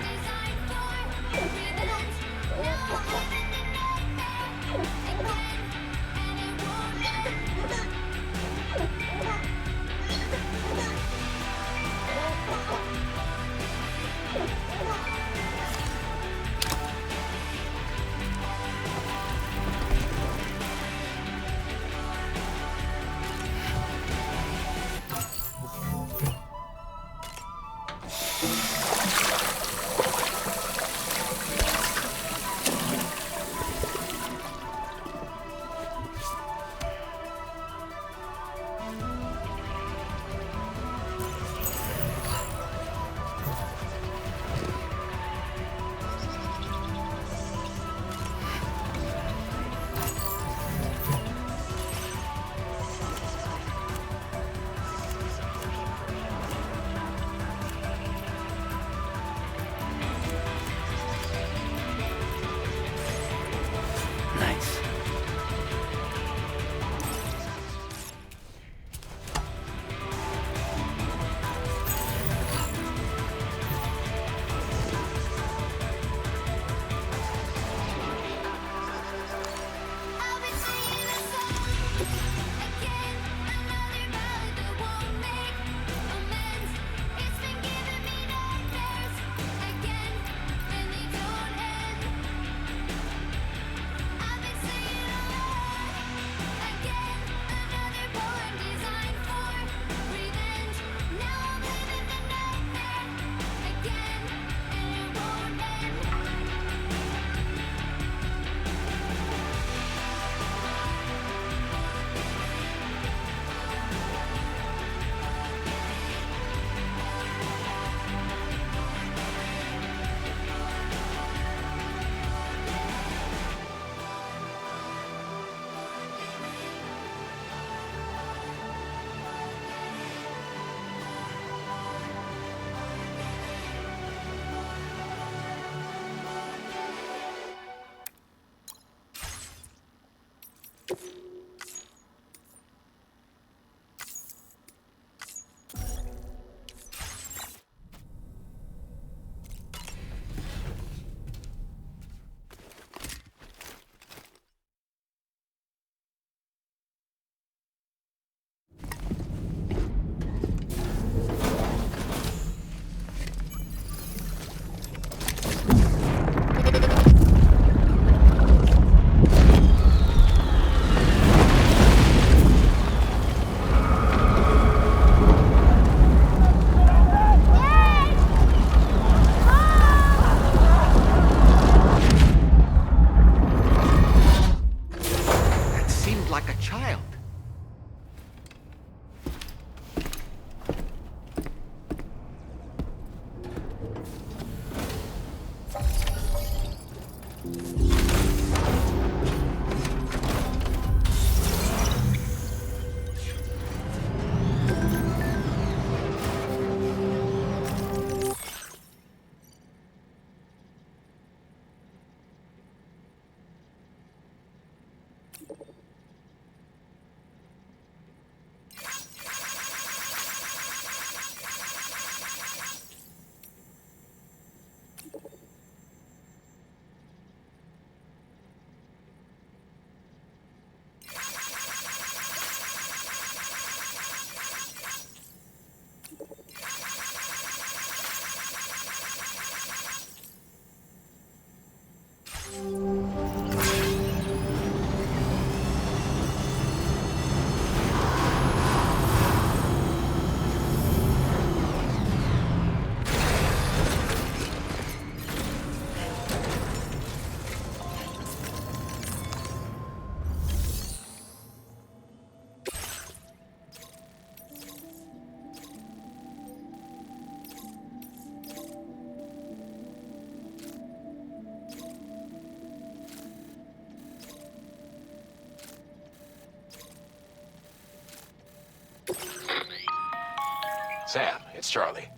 Sam, it's Charlie.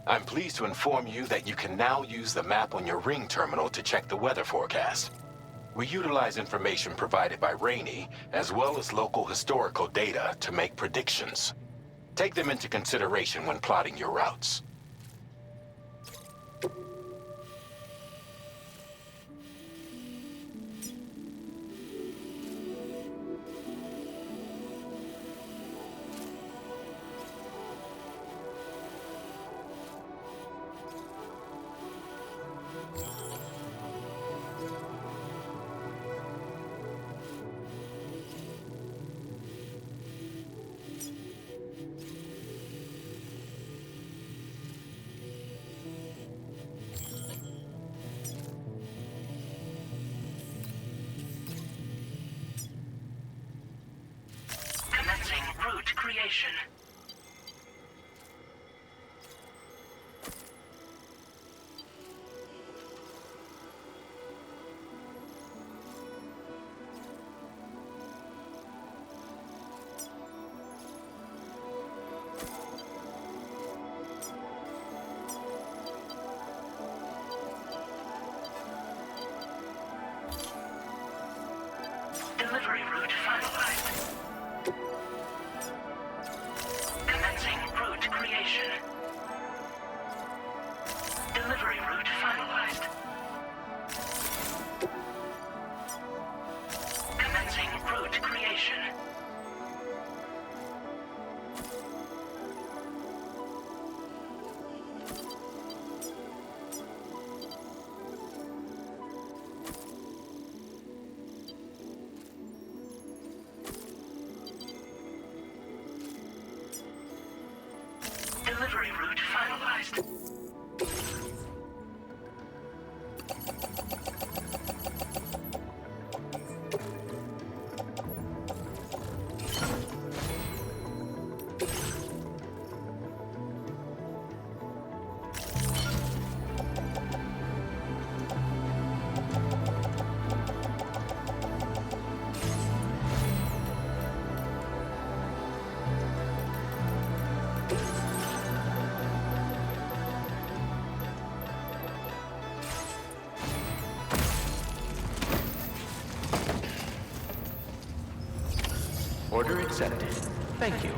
I'm pleased to inform you that you can now use the map on your Ring terminal to check the weather forecast. We utilize information provided by Rainey, as well as local historical data, to make predictions. Take them into consideration when plotting your routes. Commencing route creation. Delivery route finalized. Commencing route creation. Delivery route finalized. Commencing route creation. Delivery route finalized. Order accepted. Thank you.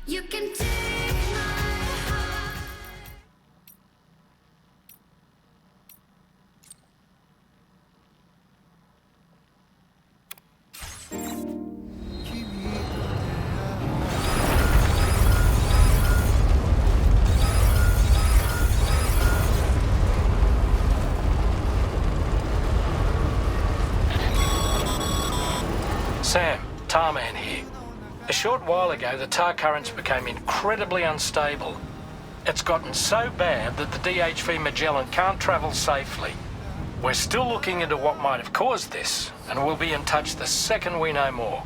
You can take my heart. Sam, Tarman here. A short while ago, the tar currents became incredibly unstable. It's gotten so bad that the DHV Magellan can't travel safely. We're still looking into what might have caused this, and we'll be in touch the second we know more.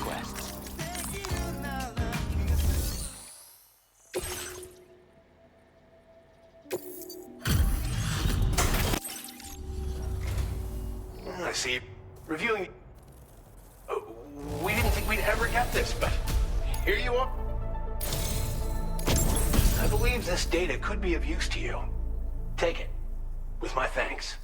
requests. I see. Reviewing... we didn't think we'd ever get this, but here you are. I believe this data could be of use to you. Take it, with my thanks.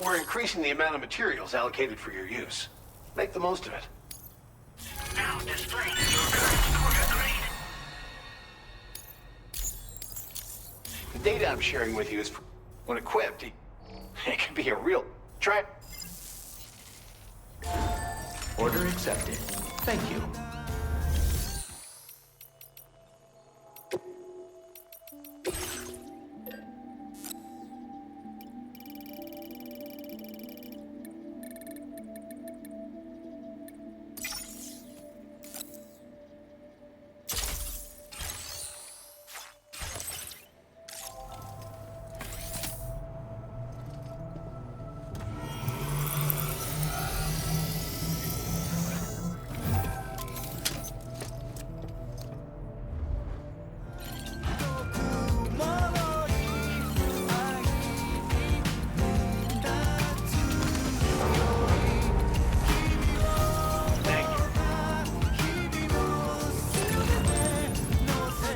We're increasing the amount of materials allocated for your use. Make the most of it. Now displaying your current quarter grade. The data I'm sharing with you is, when equipped, it can be a real... Try it. Order accepted. Thank you.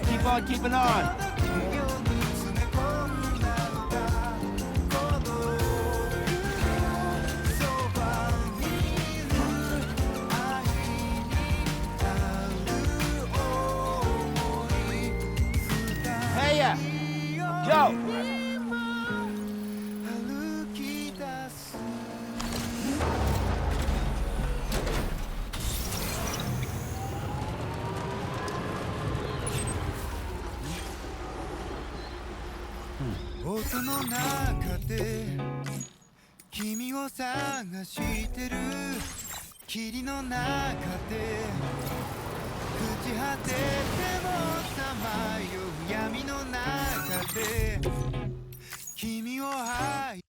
Keep on keeping on. Hey, Joe.「音の中で君を探してる」「霧の中で朽ち果ててもさまよう闇の中で君を愛」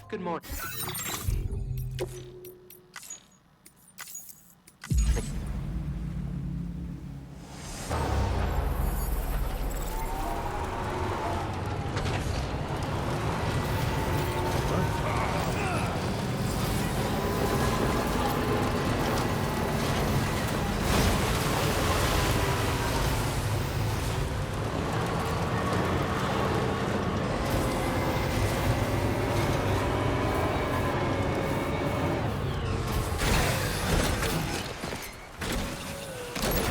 Good morning.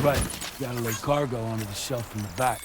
Right. Gotta lay cargo onto the shelf in the back.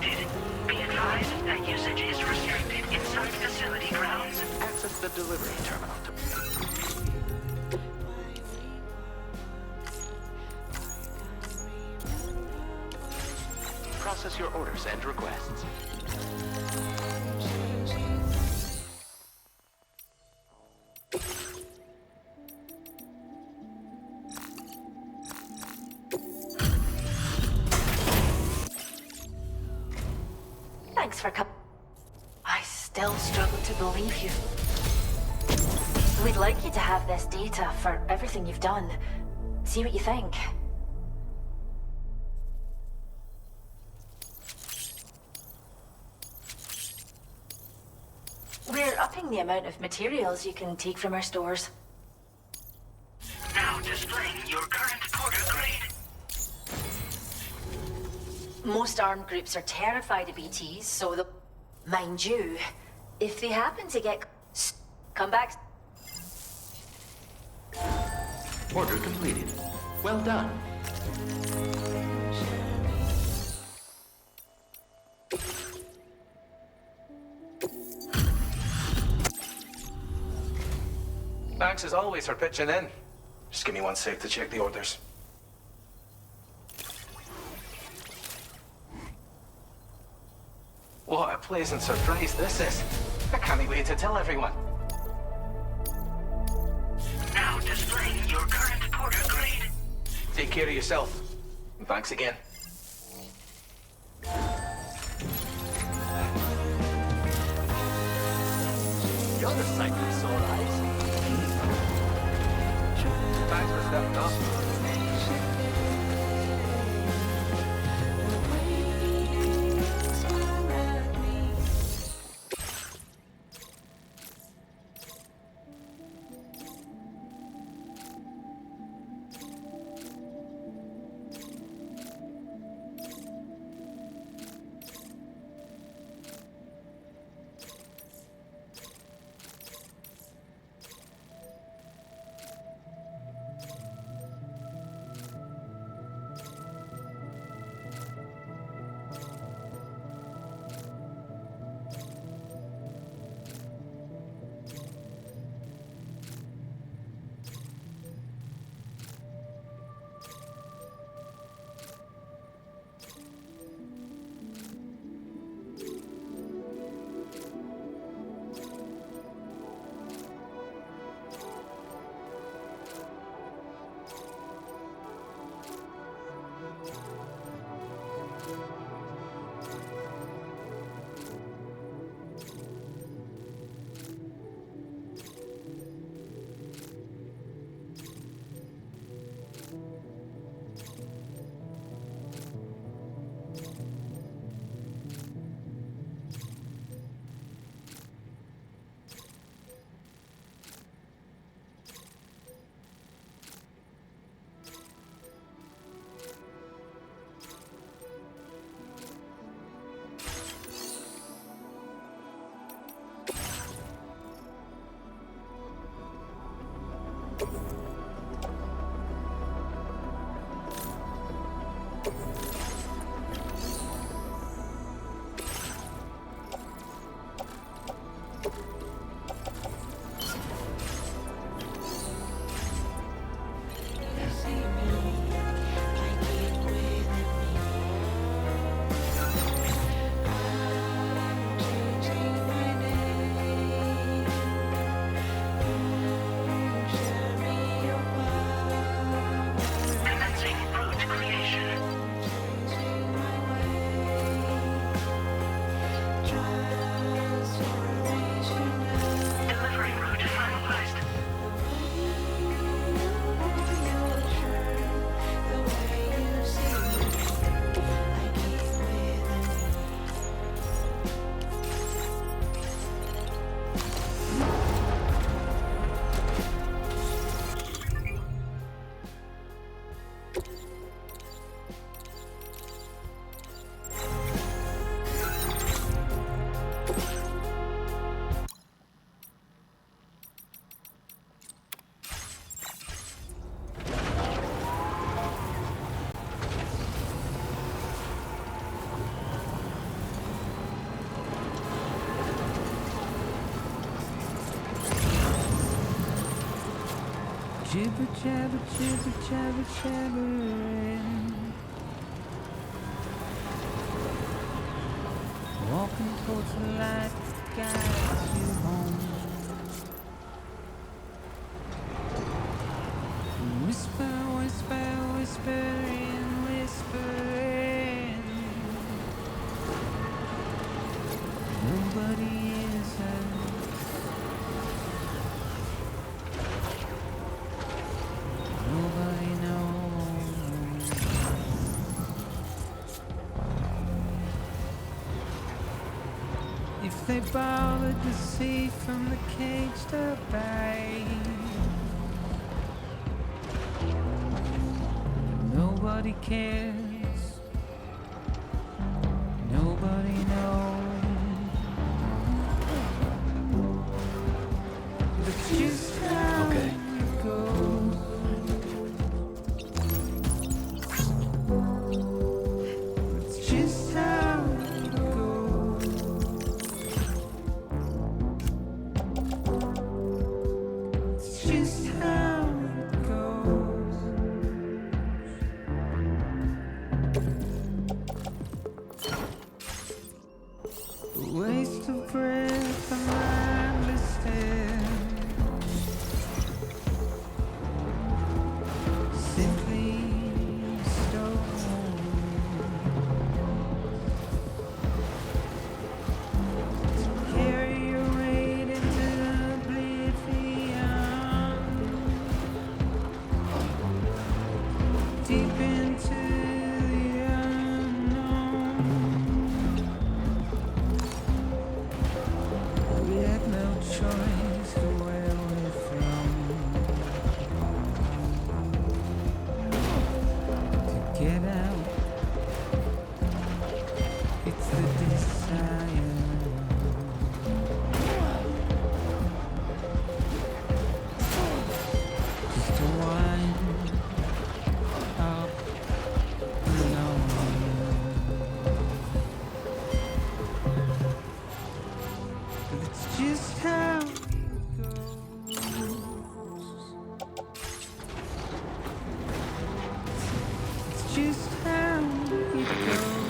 selected. Be advised that usage is restricted inside facility grounds. Access the delivery terminal to... Process your orders and requests. Thanks for coming. I still struggle to believe you. We'd like you to have this data for everything you've done. See what you think. We're upping the amount of materials you can take from our stores. Now displaying your current porter grade. Most armed groups are terrified of BTs, so the... Mind you, if they happen to get... Come back. Order completed. Well done. Thanks as always for pitching in. Just give me 1 sec to check the orders. What a pleasant surprise this is. I can't wait to tell everyone. Now displaying your current porter grade. Take care of yourself. And thanks again. You're the sight for sore eyes. Thanks for stepping up. Jibber jabber, jibber jabber, jabbering. Walking towards the light that guides you home. Whisper, whisper, whispering, whispering. Nobody is nobody knows. If they bothered to see from the cage to bay, nobody cares. Nobody knows. It's just how it goes. It's just how it goes. It's just how it goes. A waste of breath, a mindless stare. Simply stone. To carry your weight into oblivion. Deep into the unknown. We had no choice to where we're from. To get out, it's the desire. Just to wind up alone. But it's just how it goes. It's just how it goes.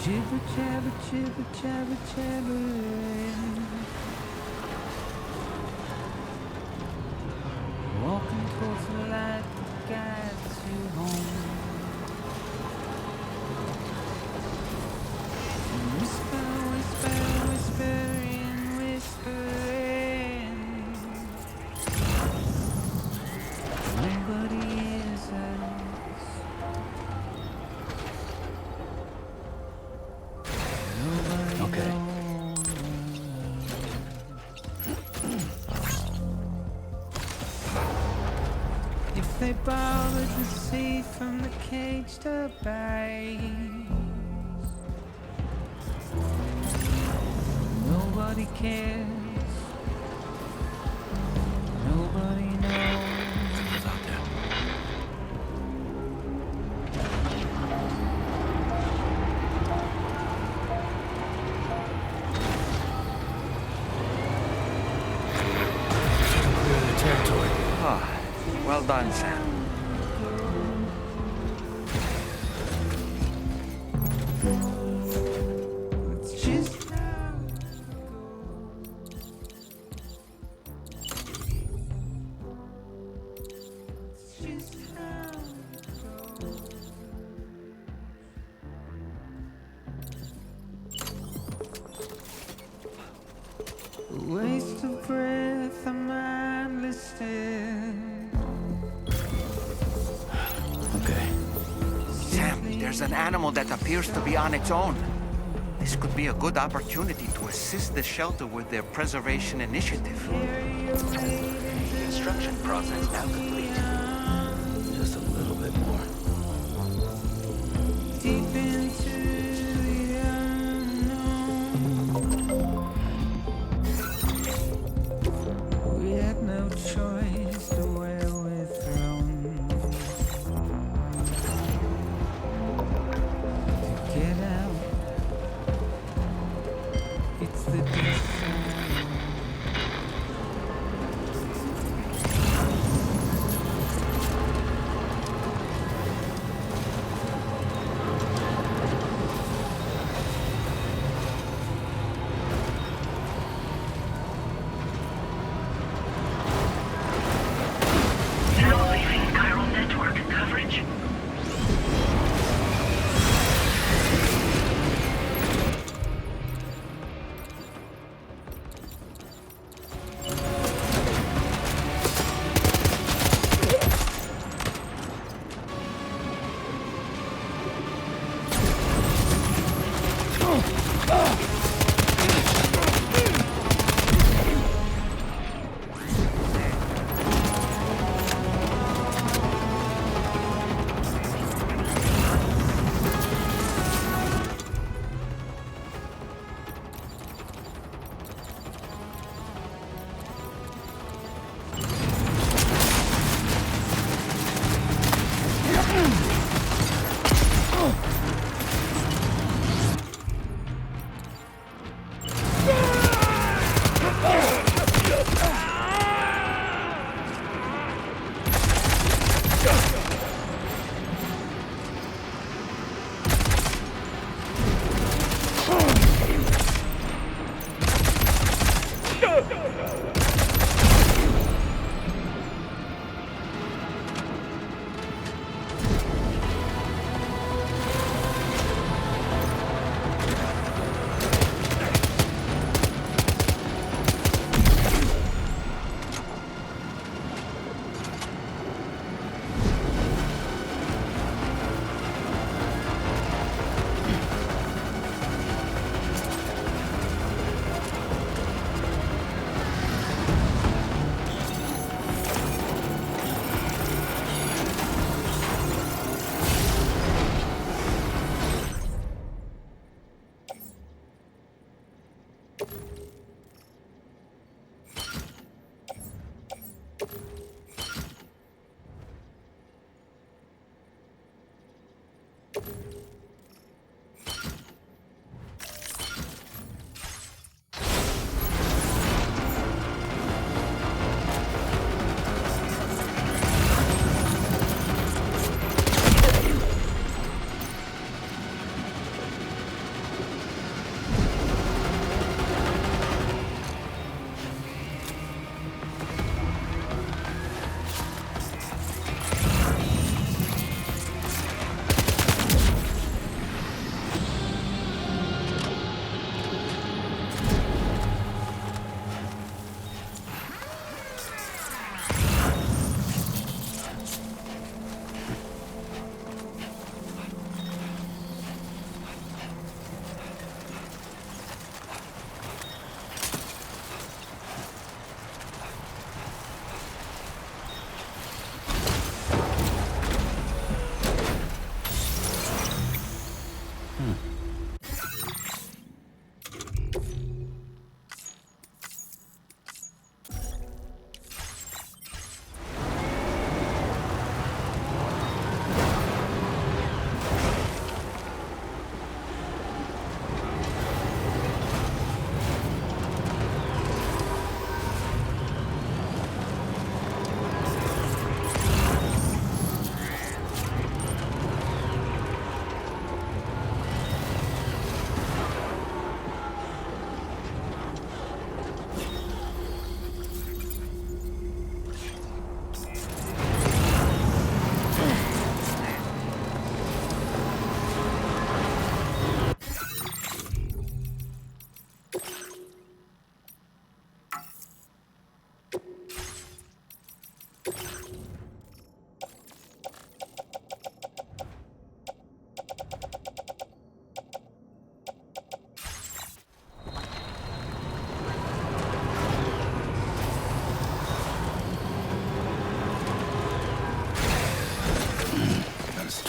Jibber jabber, jibber jabber, jabbering. Walking towards the light that guides you home. Whisper, whisper, whispering, whispering. Nobody is Okay. If they bothered to see from the cage to bay, nobody cares. Nobody knows. done, Sam. Waste of breath, a mindless stare. Okay. Sam, there's an animal that appears to be on its own. This could be a good opportunity to assist the shelter with their preservation initiative. Construction process now complete. Just a little bit more. Deep into the unknown. We had no choice the way we're thrown. To get out, it's the destiny. Now leaving chiral network coverage.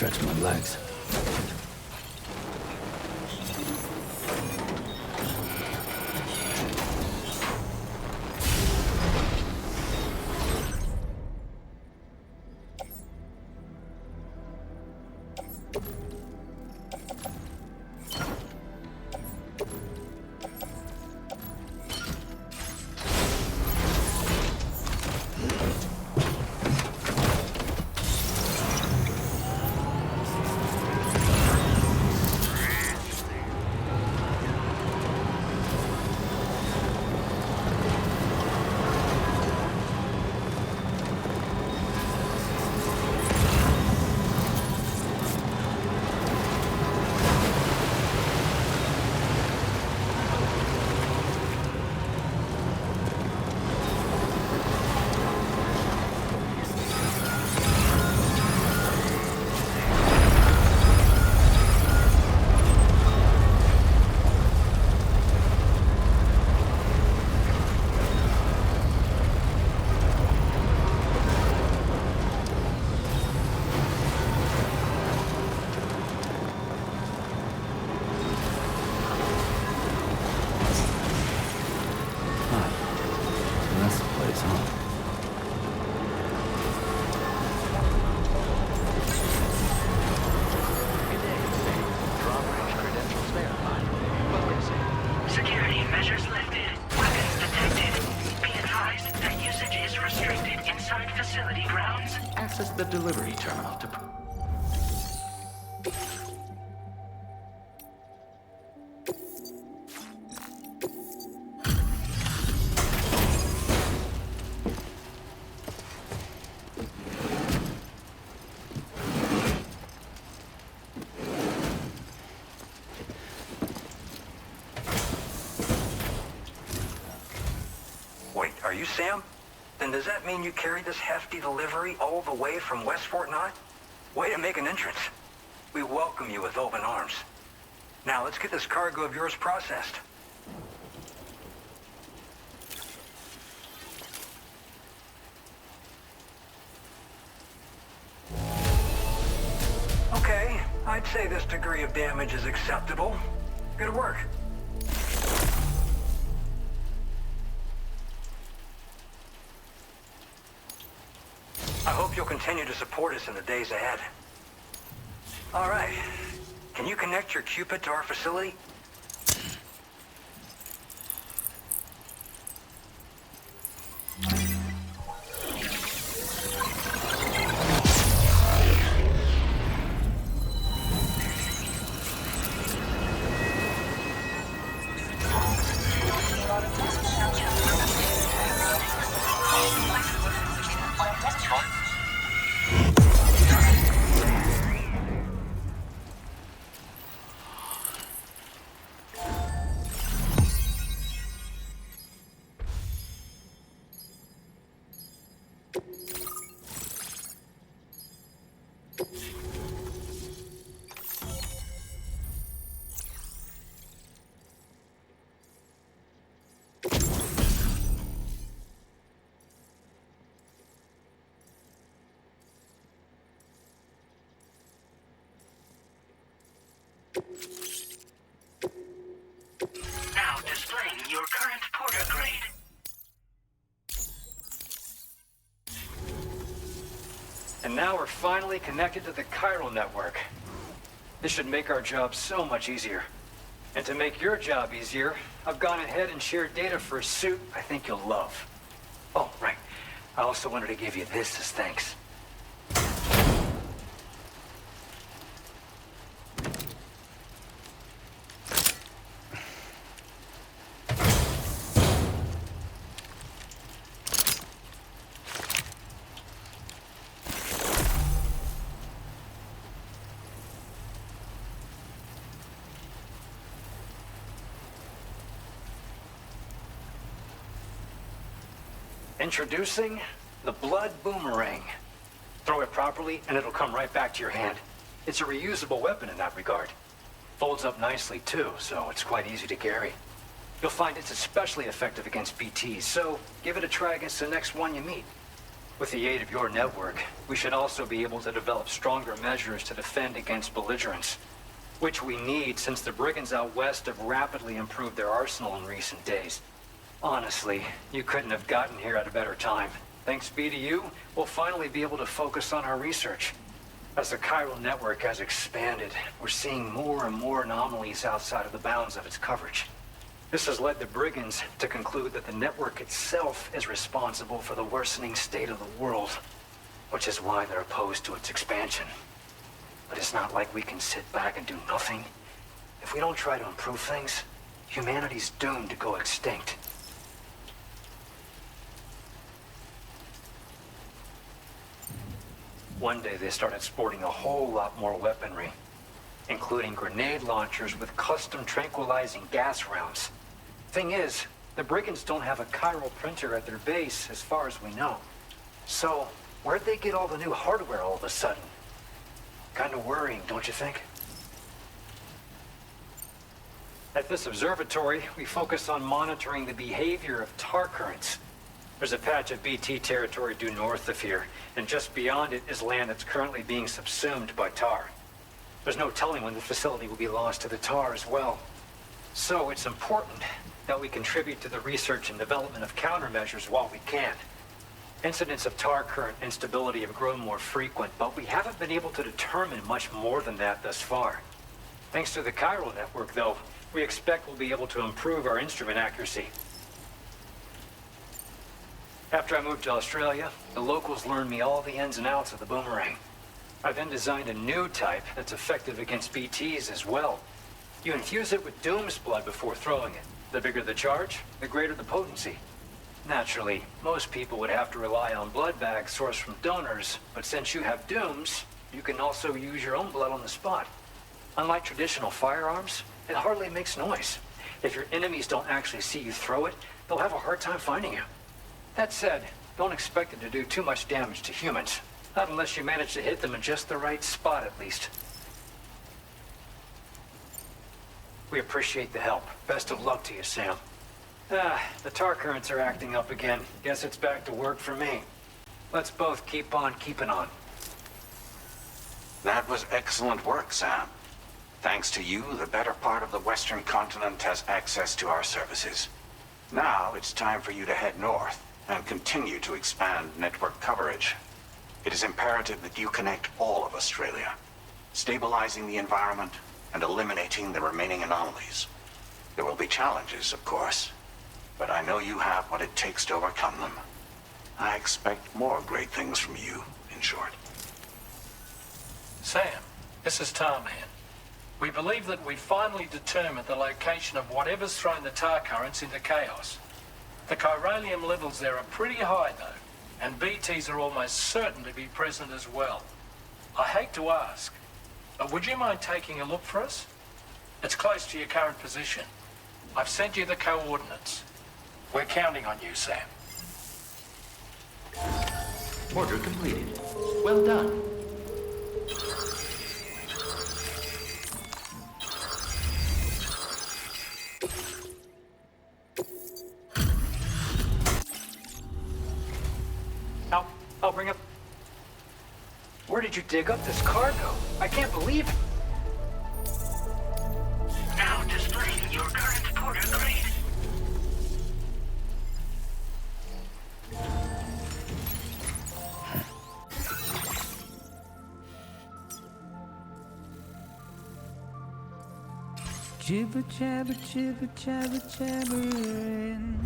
stretch my legs. Security measures lifted. Weapons detected. Be advised that usage is restricted inside facility grounds. Access the delivery terminal to... Wait, are you Sam? Then does that mean you carried this hefty delivery all the way from West Fort Knott? Way to make an entrance. We welcome you with open arms. Now let's get this cargo of yours processed. Okay, I'd say this degree of damage is acceptable. Good work. I hope you'll continue to support us in the days ahead. All right. Can you connect your Cupid to our facility? Now displaying your current porter grade. And now we're finally connected to the chiral network. This should make our job so much easier. And to make your job easier, I've gone ahead and shared data for a suit I think you'll love. Oh, right. I also wanted to give you this as thanks. Introducing the Blood Boomerang. Throw it properly and it'll come right back to your hand. It's a reusable weapon in that regard. Folds up nicely too, so it's quite easy to carry. You'll find it's especially effective against BTs, so give it a try against the next one you meet. With the aid of your network, we should also be able to develop stronger measures to defend against belligerents, which we need since the brigands out west have rapidly improved their arsenal in recent days. Honestly, you couldn't have gotten here at a better time. Thanks be to you, we'll finally be able to focus on our research. As the chiral network has expanded, we're seeing more and more anomalies outside of the bounds of its coverage. This has led the brigands to conclude that the network itself is responsible for the worsening state of the world, which is why they're opposed to its expansion. But it's not like we can sit back and do nothing. If we don't try to improve things, humanity's doomed to go extinct. One day they started sporting a whole lot more weaponry, including grenade launchers with custom tranquilizing gas rounds. Thing is, the brigands don't have a chiral printer at their base as far as we know. So, where'd they get all the new hardware all of a sudden? Kind of worrying, don't you think? At this observatory, we focus on monitoring the behavior of tar currents. There's a patch of BT territory due north of here, and just beyond it is land that's currently being subsumed by tar. There's no telling when the facility will be lost to the tar as well. So it's important that we contribute to the research and development of countermeasures while we can. Incidents of tar current instability have grown more frequent, but we haven't been able to determine much more than that thus far. Thanks to the chiral network, though, we expect we'll be able to improve our instrument accuracy. After I moved to Australia, the locals learned me all the ins and outs of the boomerang. I then designed a new type that's effective against BTs as well. You infuse it with Doom's blood before throwing it. The bigger the charge, the greater the potency. Naturally, most people would have to rely on blood bags sourced from donors, but since you have Doom's, you can also use your own blood on the spot. Unlike traditional firearms, it hardly makes noise. If your enemies don't actually see you throw it, they'll have a hard time finding you. That said, don't expect it to do too much damage to humans. Not unless you manage to hit them in just the right spot, at least. We appreciate the help. Best of luck to you, Sam. The tar currents are acting up again. Guess it's back to work for me. Let's both keep on keeping on. That was excellent work, Sam. Thanks to you, the better part of the Western continent has access to our services. Now it's time for you to head north and continue to expand network coverage. It is imperative that you connect all of Australia, stabilizing the environment and eliminating the remaining anomalies. There will be challenges, of course, but I know you have what it takes to overcome them. I expect more great things from you, in short. Sam, this is Tarman. We believe that we finally determined the location of whatever's thrown the tar currents into chaos. The chiralium levels there are pretty high, though, and BTs are almost certain to be present as well. I hate to ask, but would you mind taking a look for us? It's close to your current position. I've sent you the coordinates. We're counting on you, Sam. Order completed. Well done. I'll bring up... Where did you dig up this cargo? I can't believe it. Now displaying your current porter grade. Jibber jabber jibber jabber jabbering.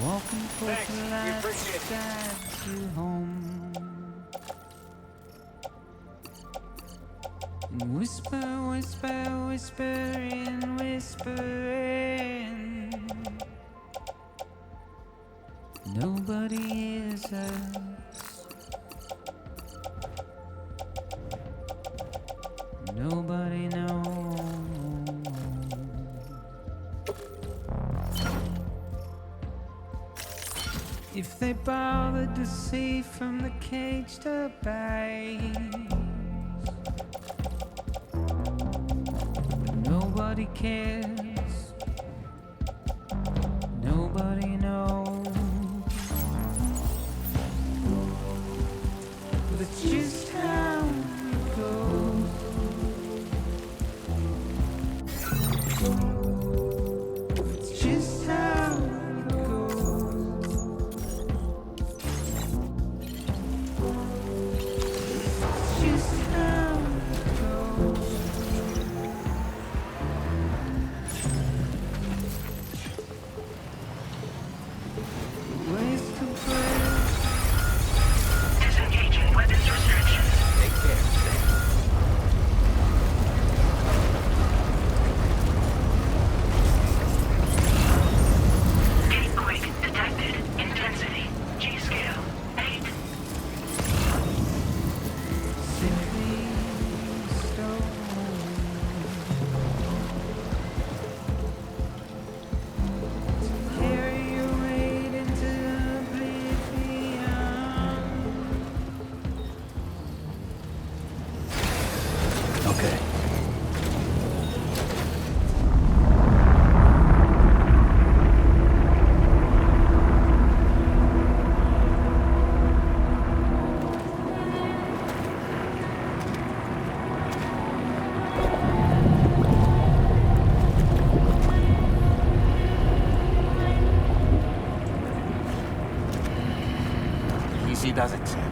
Walking for the light guides you home. Whisper, whisper, whispering, whispering. Nobody hears us. Nobody knows. If they bothered to see from the cage to base, nobody cares. Nobody knows. That's just how it goes. It's just how it goes. It's just how it goes. Ways to break. Disengaging weapons restrictions. Take care, Sam. Earthquake detected. Intensity. G-scale. 8. Simply stone. Carry your weight into oblivion. Okay. Easy does it, Sam.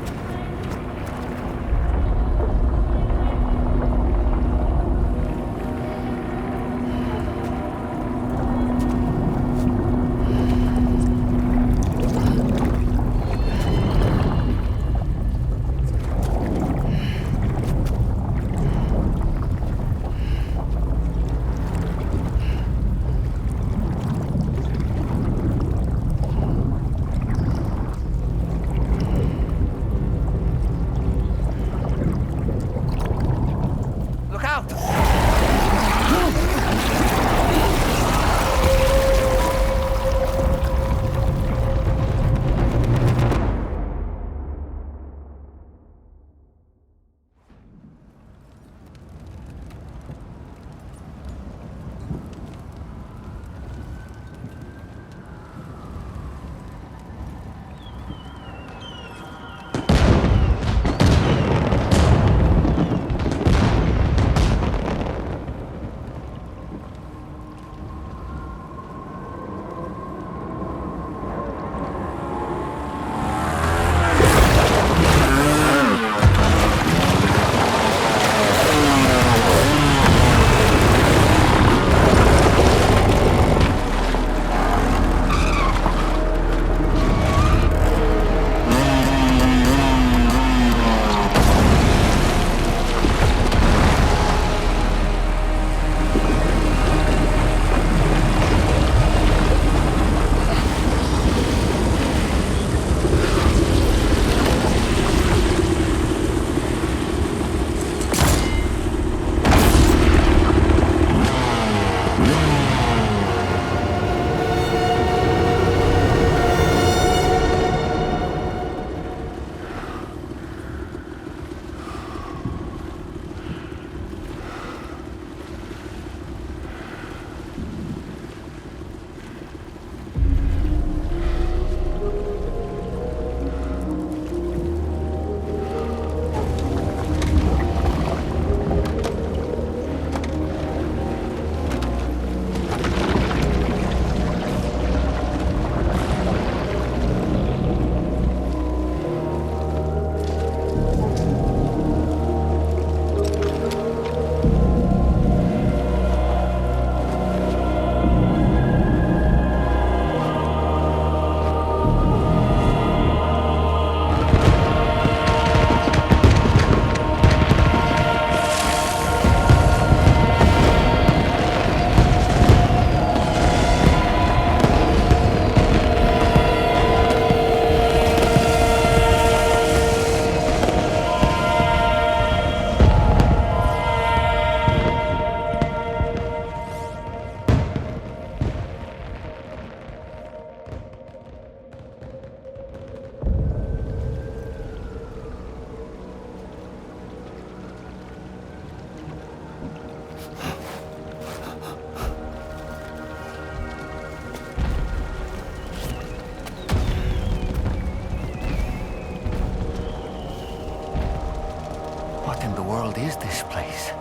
world is this place?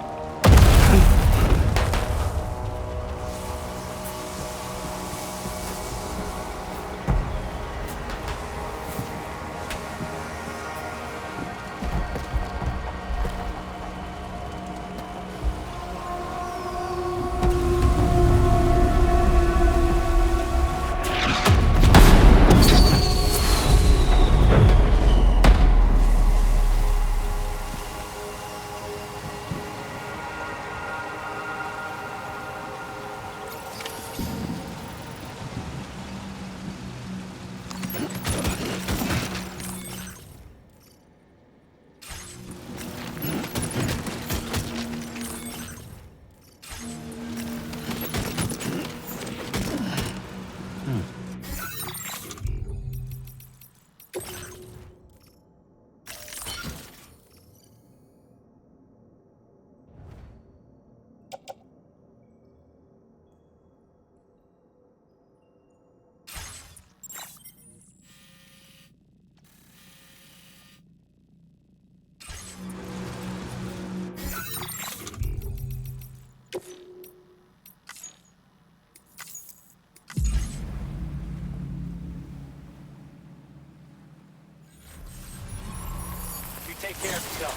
Take care of yourself.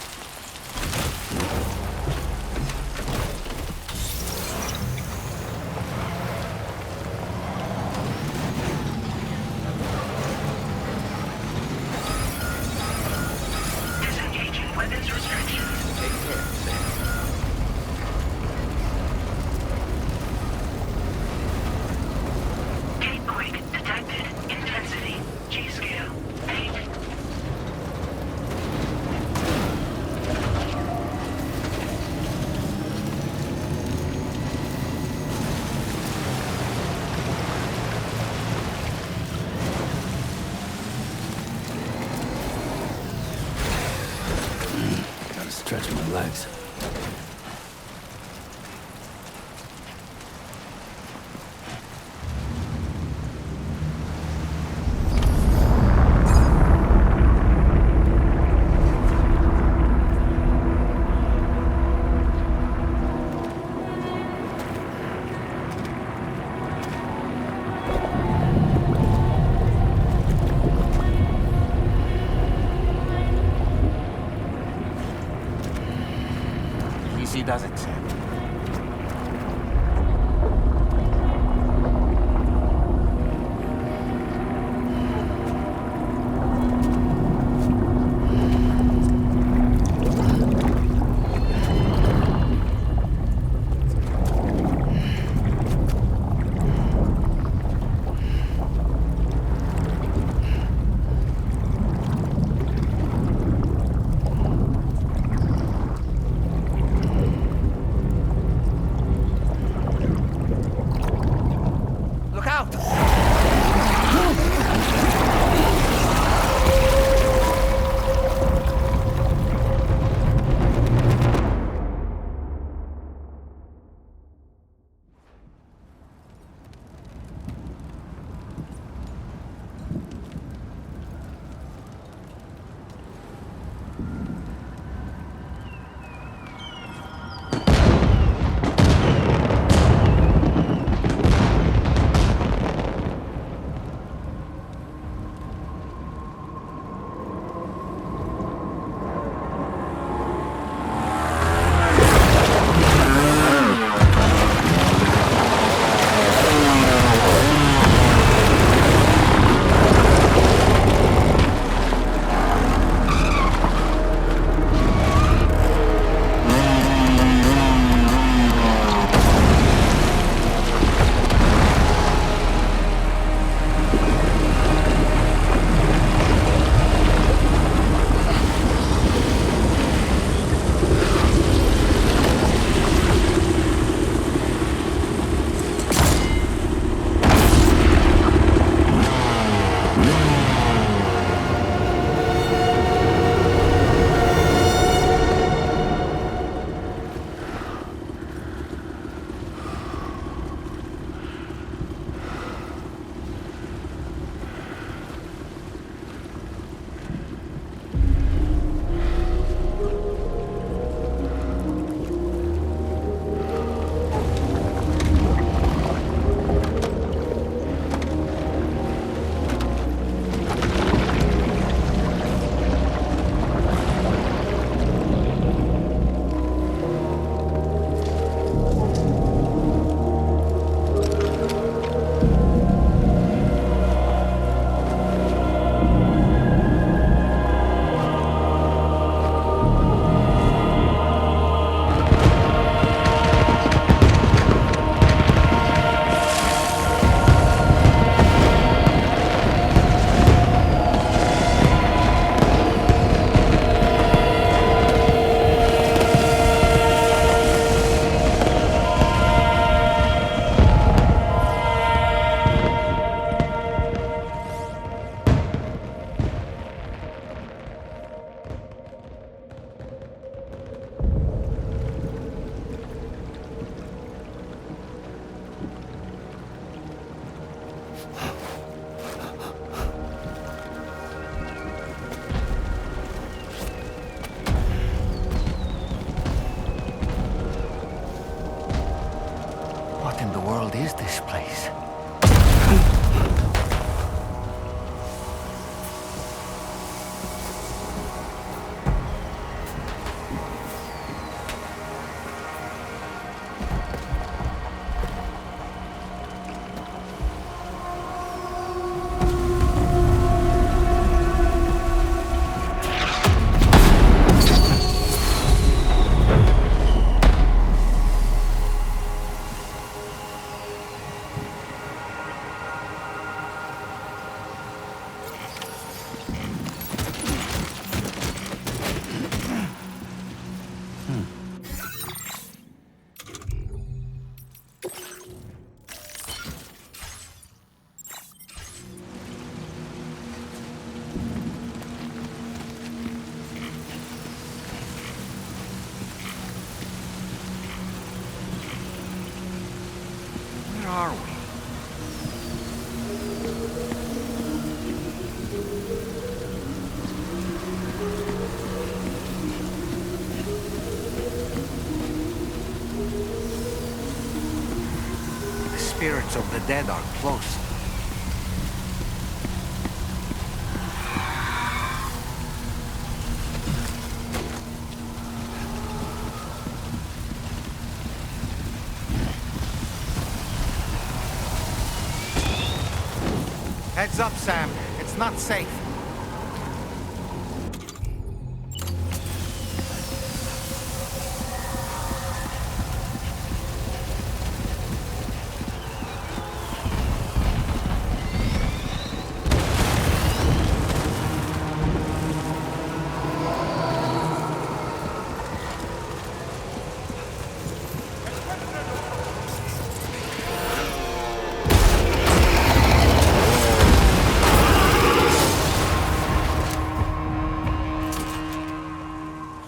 Disengaging weapons restrictions. Take care, Sam. Gate quake detected. Intensity. G-scale. 8. Gotta stretch my legs. Easy does it, Sam. What is this place? Where are we? The spirits of the dead are close. Heads up, Sam. It's not safe.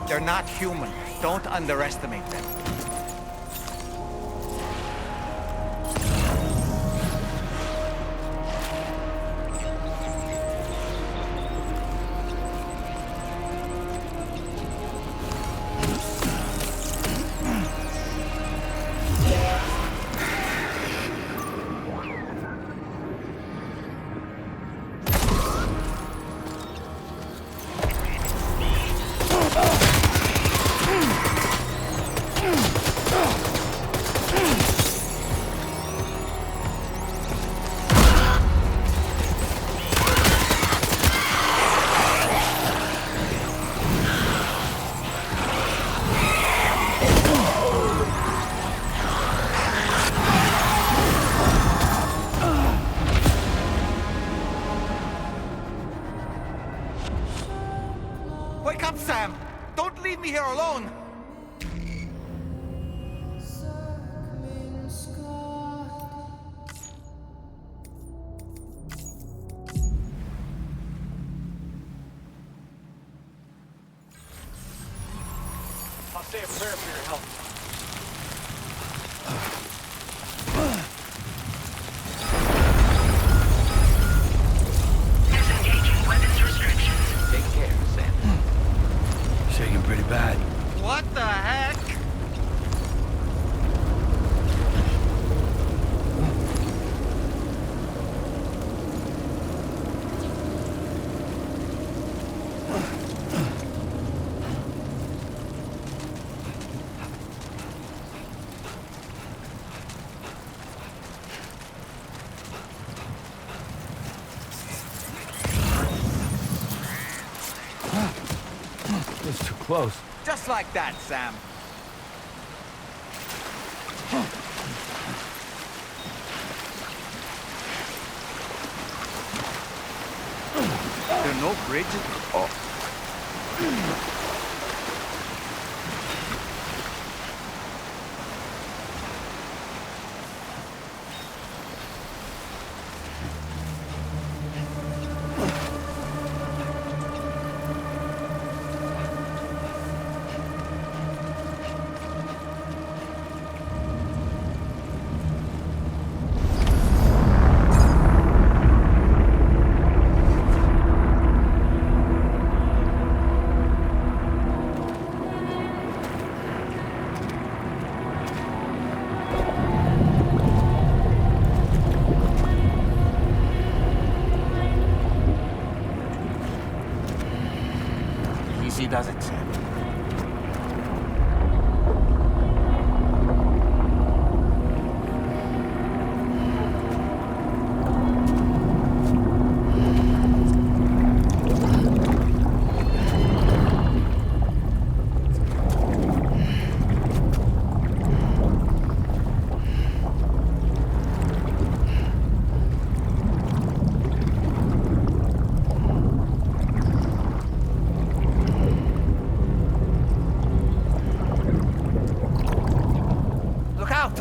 They're not human. Don't underestimate them. Wake up, Sam! Don't leave me here alone! I'll say a prayer for your help. Disengaging weapons restrictions. Take care, Sam. Shaking pretty bad. What the heck? It's too close. Just like that, Sam. There are no bridges? Oh. Easy does it, Sam. Look out!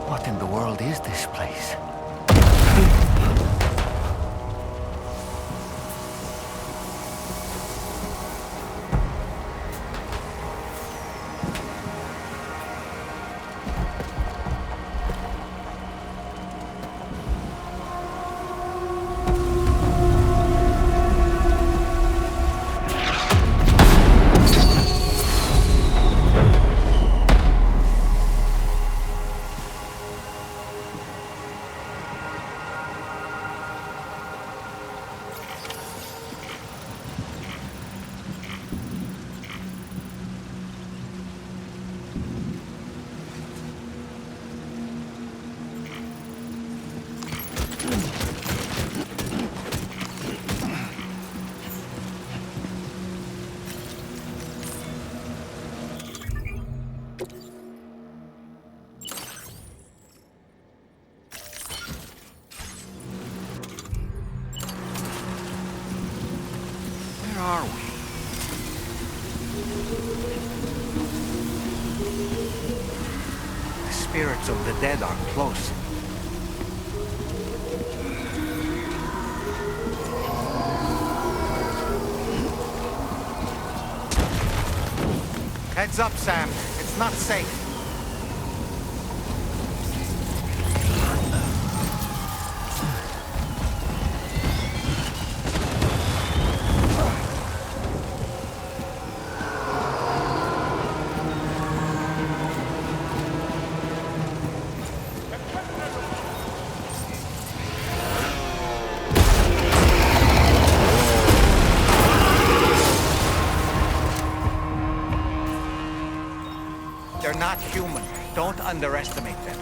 What in the world is this place? Where are we? The spirits of the dead are close. Heads up, Sam. It's It's not safe. They're not human. Don't underestimate them.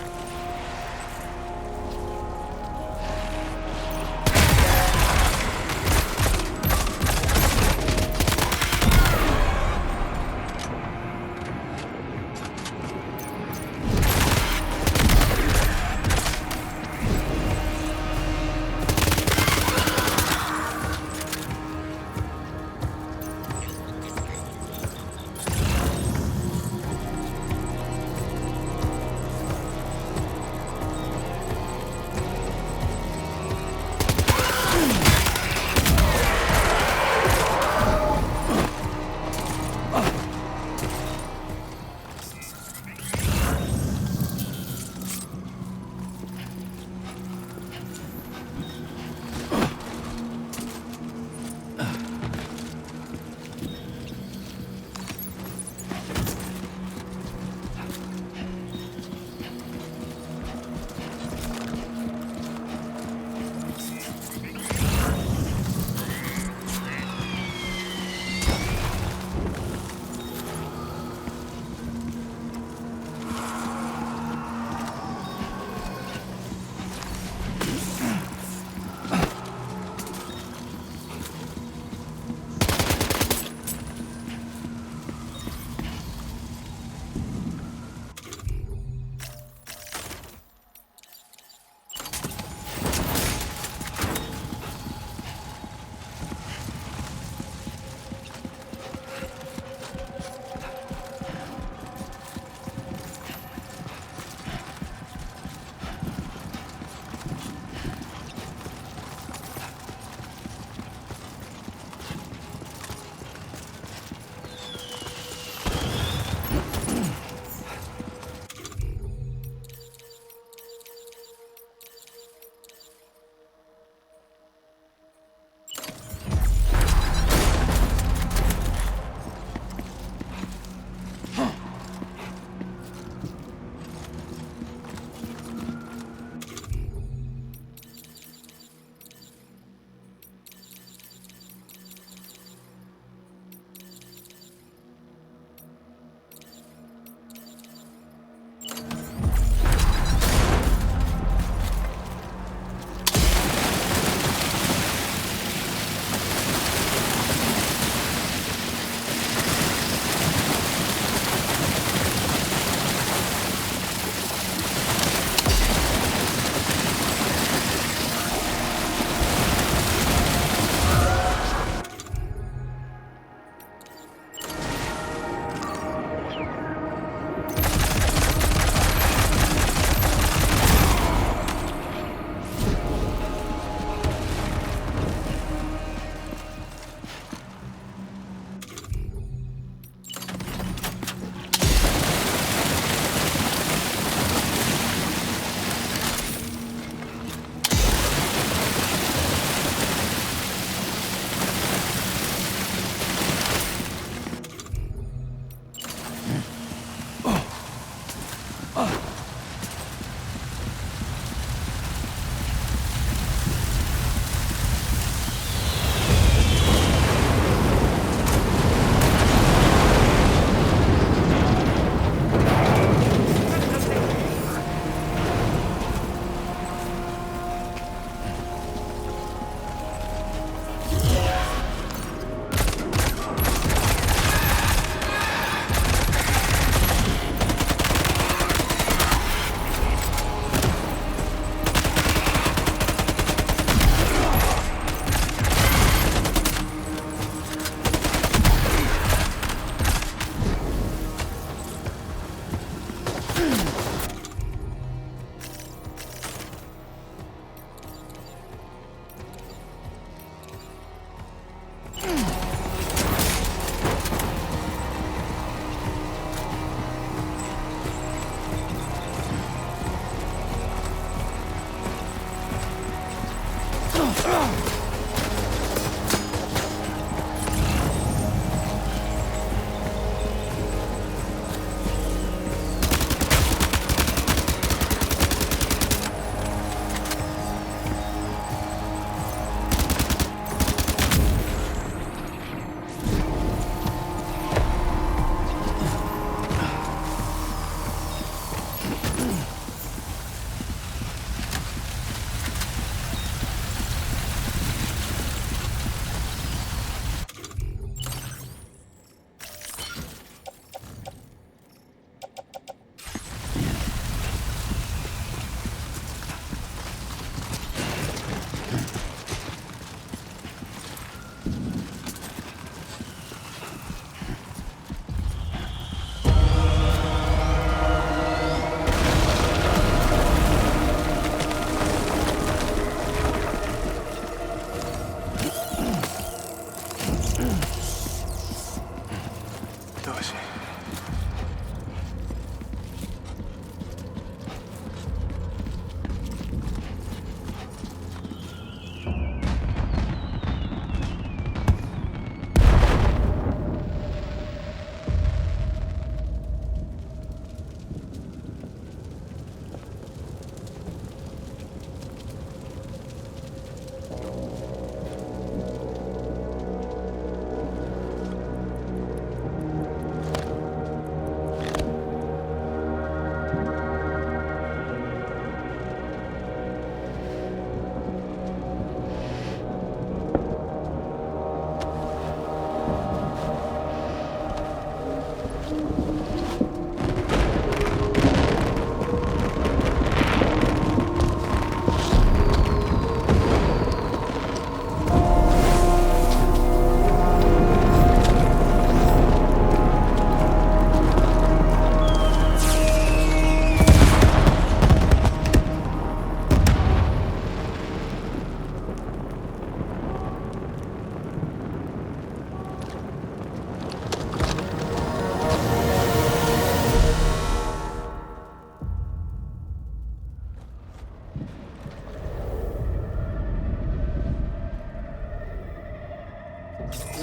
Досі.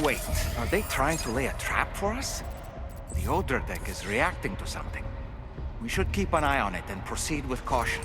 Wait, are they trying to lay a trap for us? The Odra deck is reacting to something. We should keep an eye on it and proceed with caution.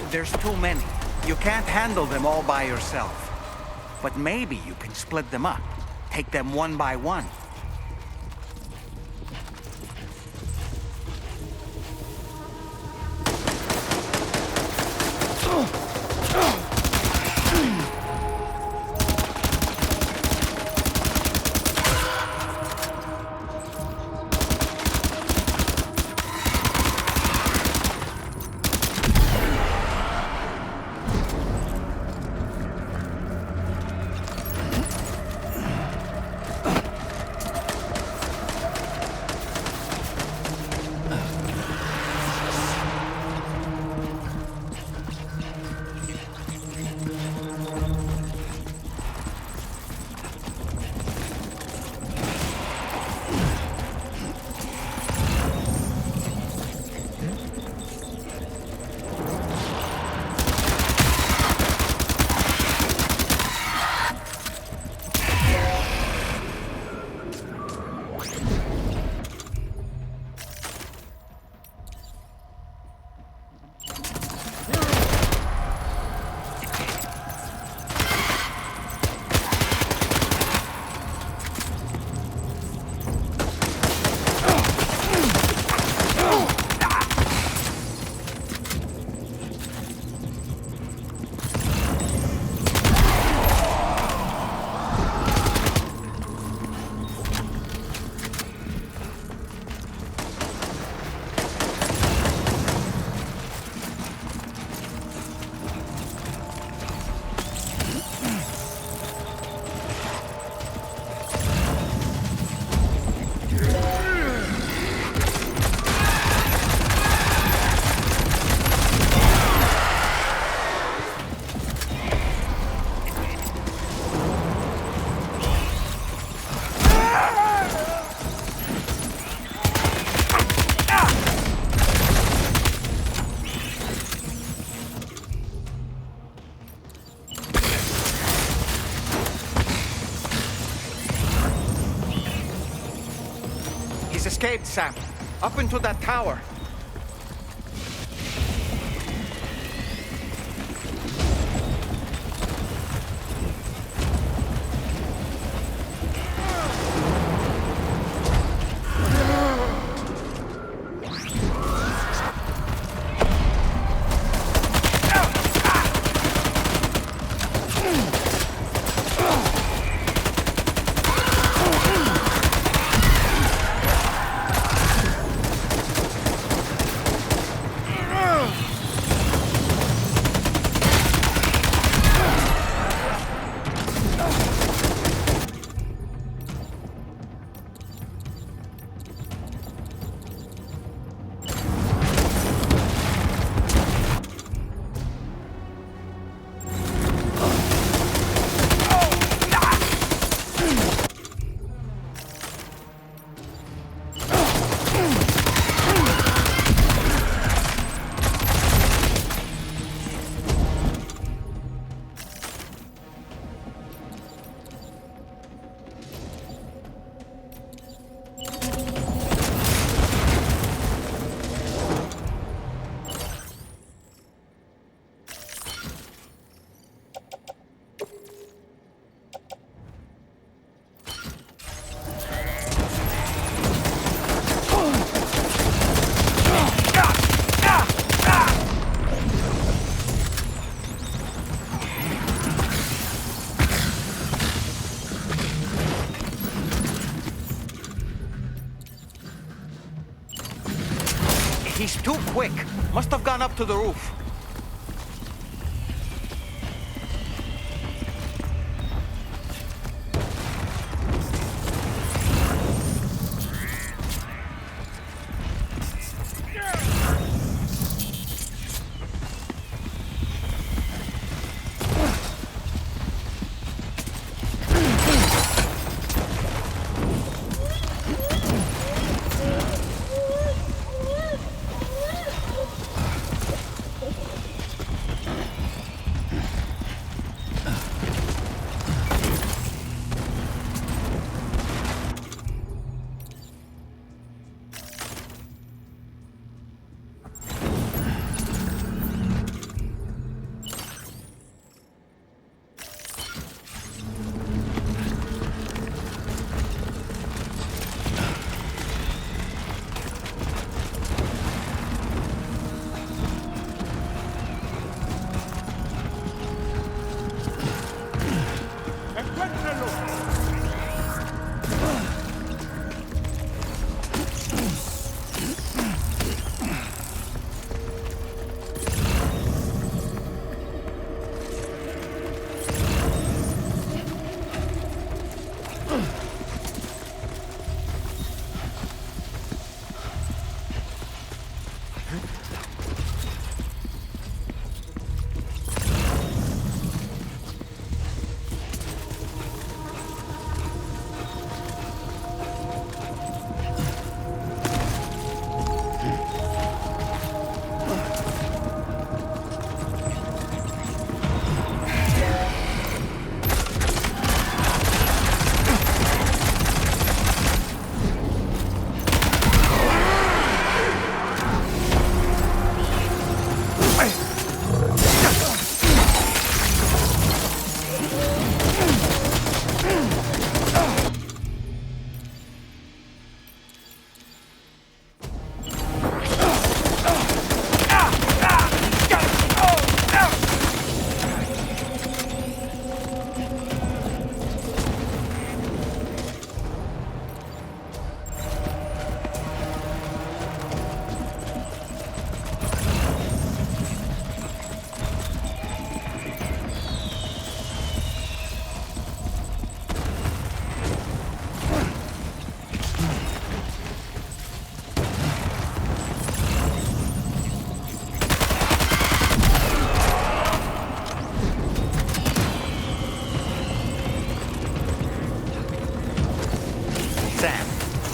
There's too many. You can't handle them all by yourself. But maybe you can split them up. Take them one by one. Escaped, Sam. Up into that tower. He's too quick. Must have gone up to the roof.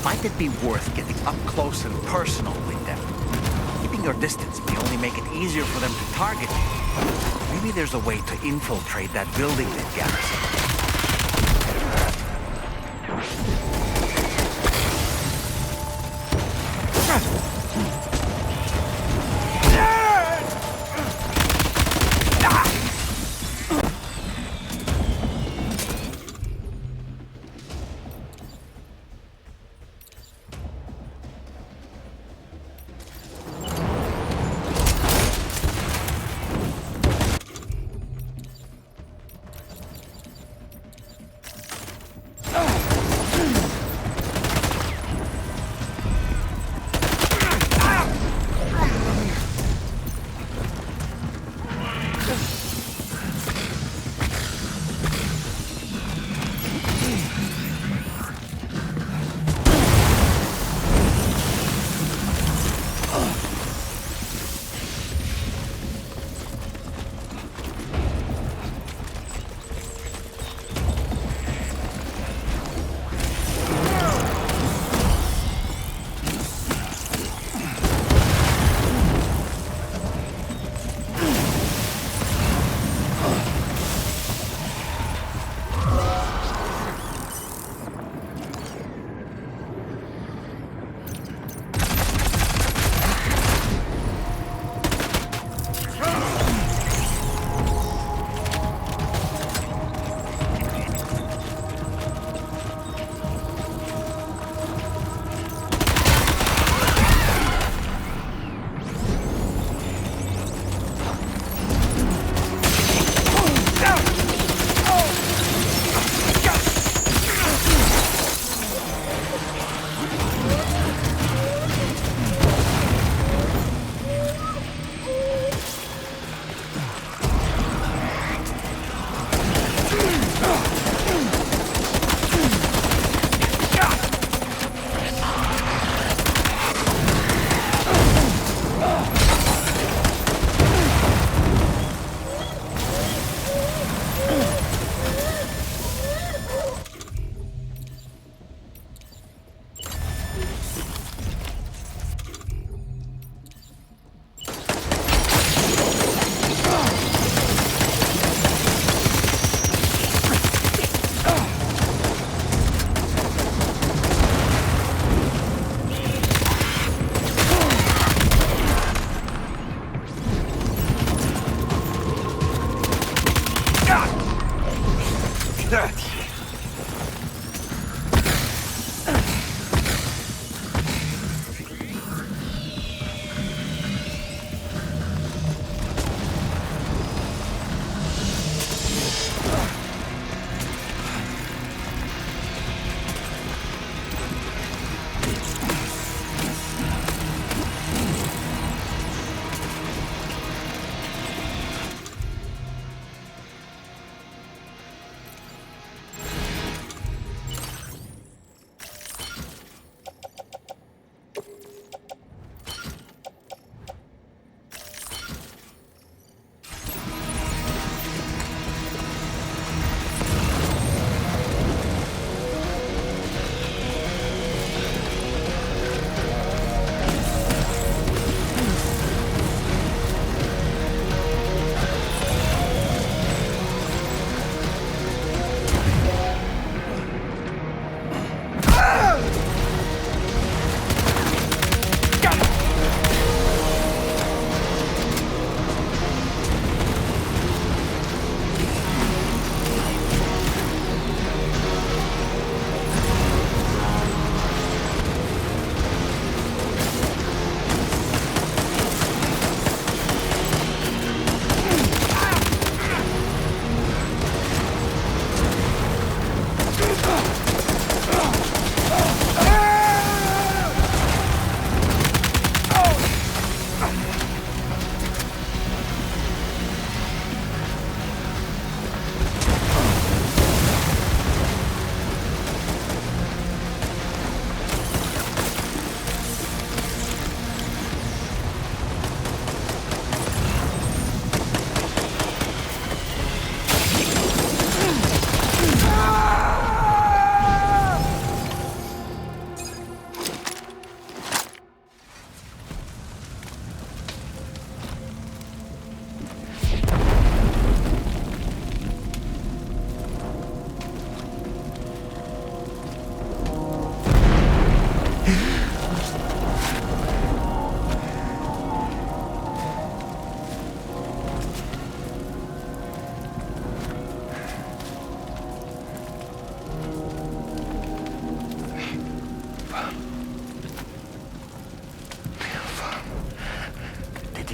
Might it be worth getting up close and personal with them? Keeping your distance may only make it easier for them to target you. Maybe there's a way to infiltrate that building they've garrisoned.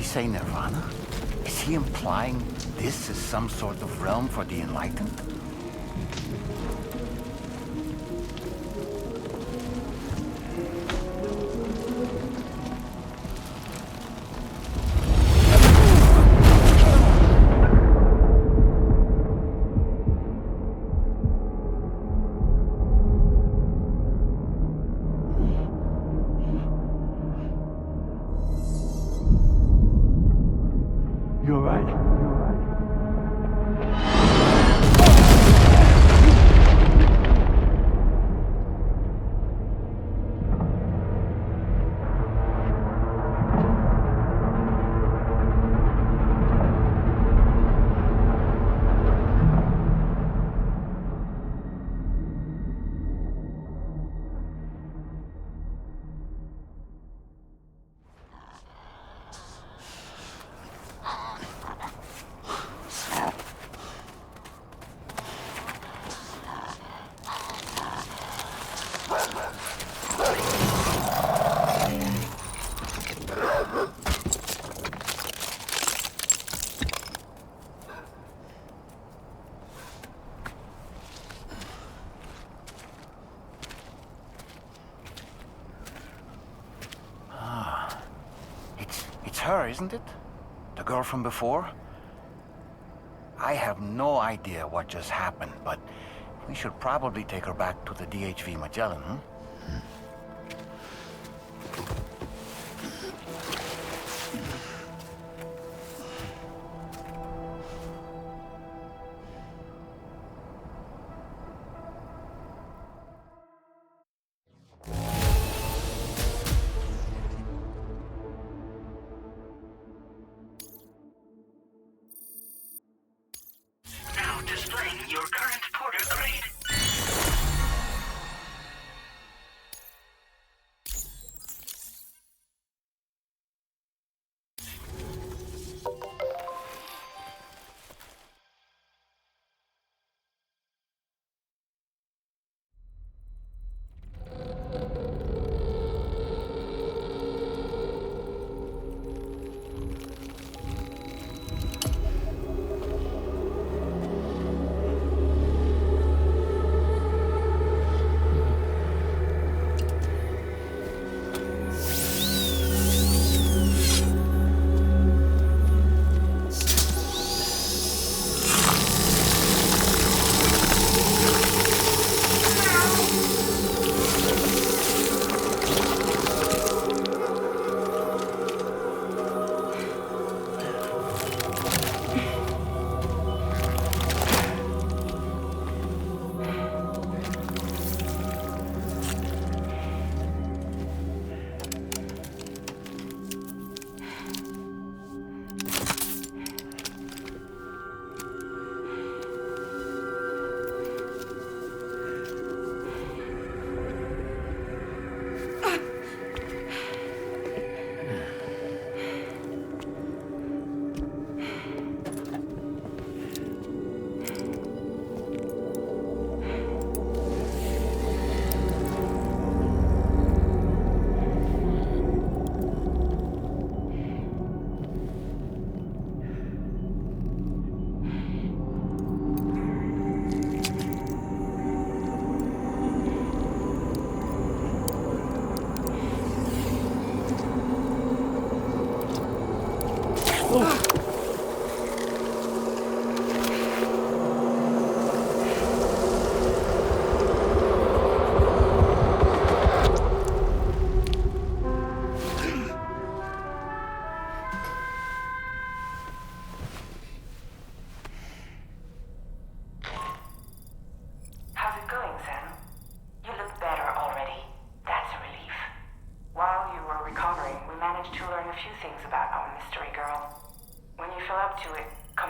Say Nirvana? Is he implying this is some sort of realm for the enlightened? You're right. It's her, isn't it? The girl from before? I have no idea what just happened, but we should probably take her back to the DHV Magellan, hmm? Now displaying your current porter grade.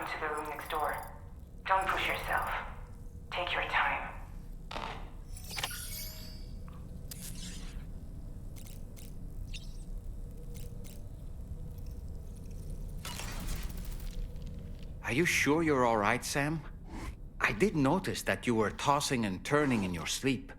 to the room next door. Don't push yourself. Take your time. Are you sure you're all right, Sam? I did notice that you were tossing and turning in your sleep.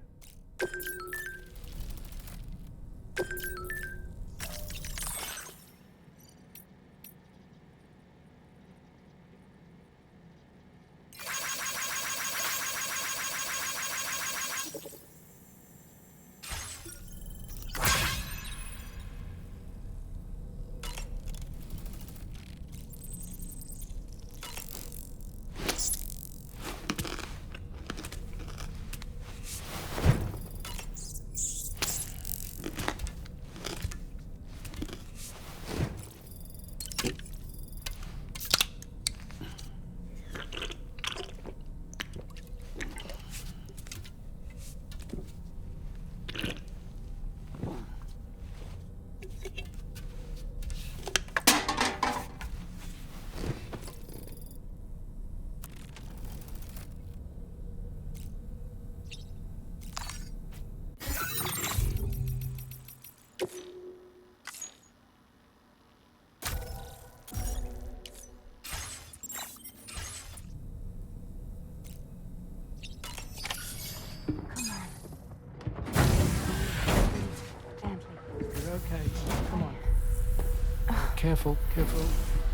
Careful, careful.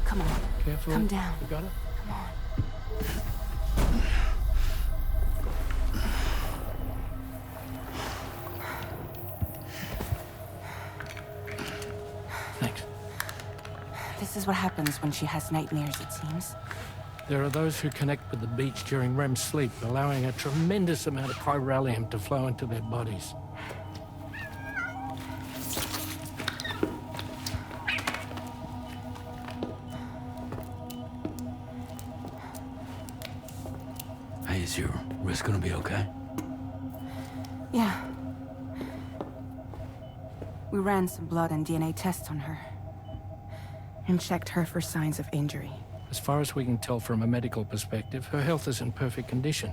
Come on. Careful. Come down. You got it? Come on. Thanks. This is what happens when she has nightmares, it seems. There are those who connect with the beach during REM sleep, allowing a tremendous amount of chiralium to flow into their bodies. Is your wrist gonna be okay? Yeah. We ran some blood and DNA tests on her. And checked her for signs of injury. As far as we can tell from a medical perspective, her health is in perfect condition.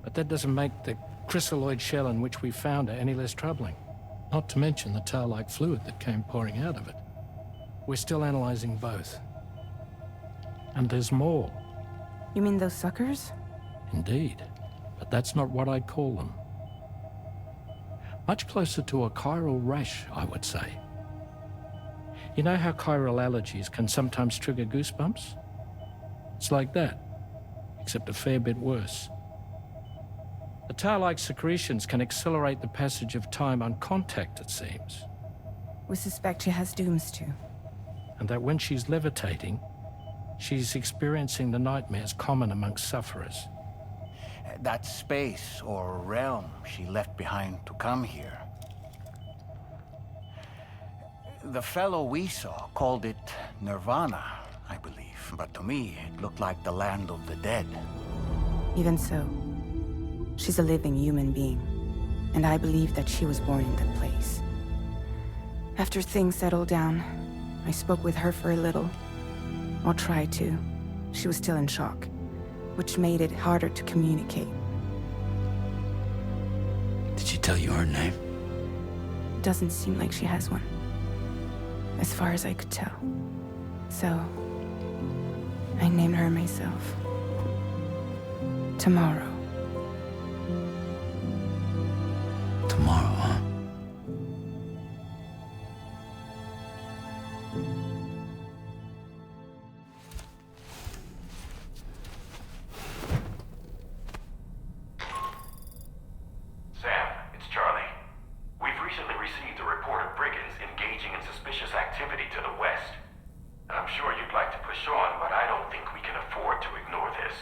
But that doesn't make the chrysaloid shell in which we found her any less troubling. Not to mention the tar-like fluid that came pouring out of it. We're still analyzing both. And there's more. You mean those suckers? Indeed, but that's not what I'd call them. Much closer to a chiral rash, I would say. You know how chiral allergies can sometimes trigger goosebumps? It's like that, except a fair bit worse. The tar-like secretions can accelerate the passage of time on contact, it seems. We suspect she has dooms too. And that when she's levitating, she's experiencing the nightmares common amongst sufferers. That space or realm she left behind to come here. The fellow we saw called it Nirvana, I believe. But to me, it looked like the land of the dead. Even so, she's a living human being. And I believe that she was born in that place. After things settled down, I spoke with her for a little. Or tried to. She was still in shock, which made it harder to communicate. Did she tell you her name? Doesn't seem like she has one. As far as I could tell. So, I named her myself. Tomorrow. Tomorrow, huh? Sam, it's Charlie. We've recently received a report of brigands engaging in suspicious activity to the west. I'm sure you'd like to push on, but I don't think we can afford to ignore this.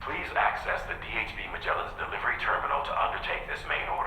Please access the DHV Magellan's delivery terminal to undertake this main order.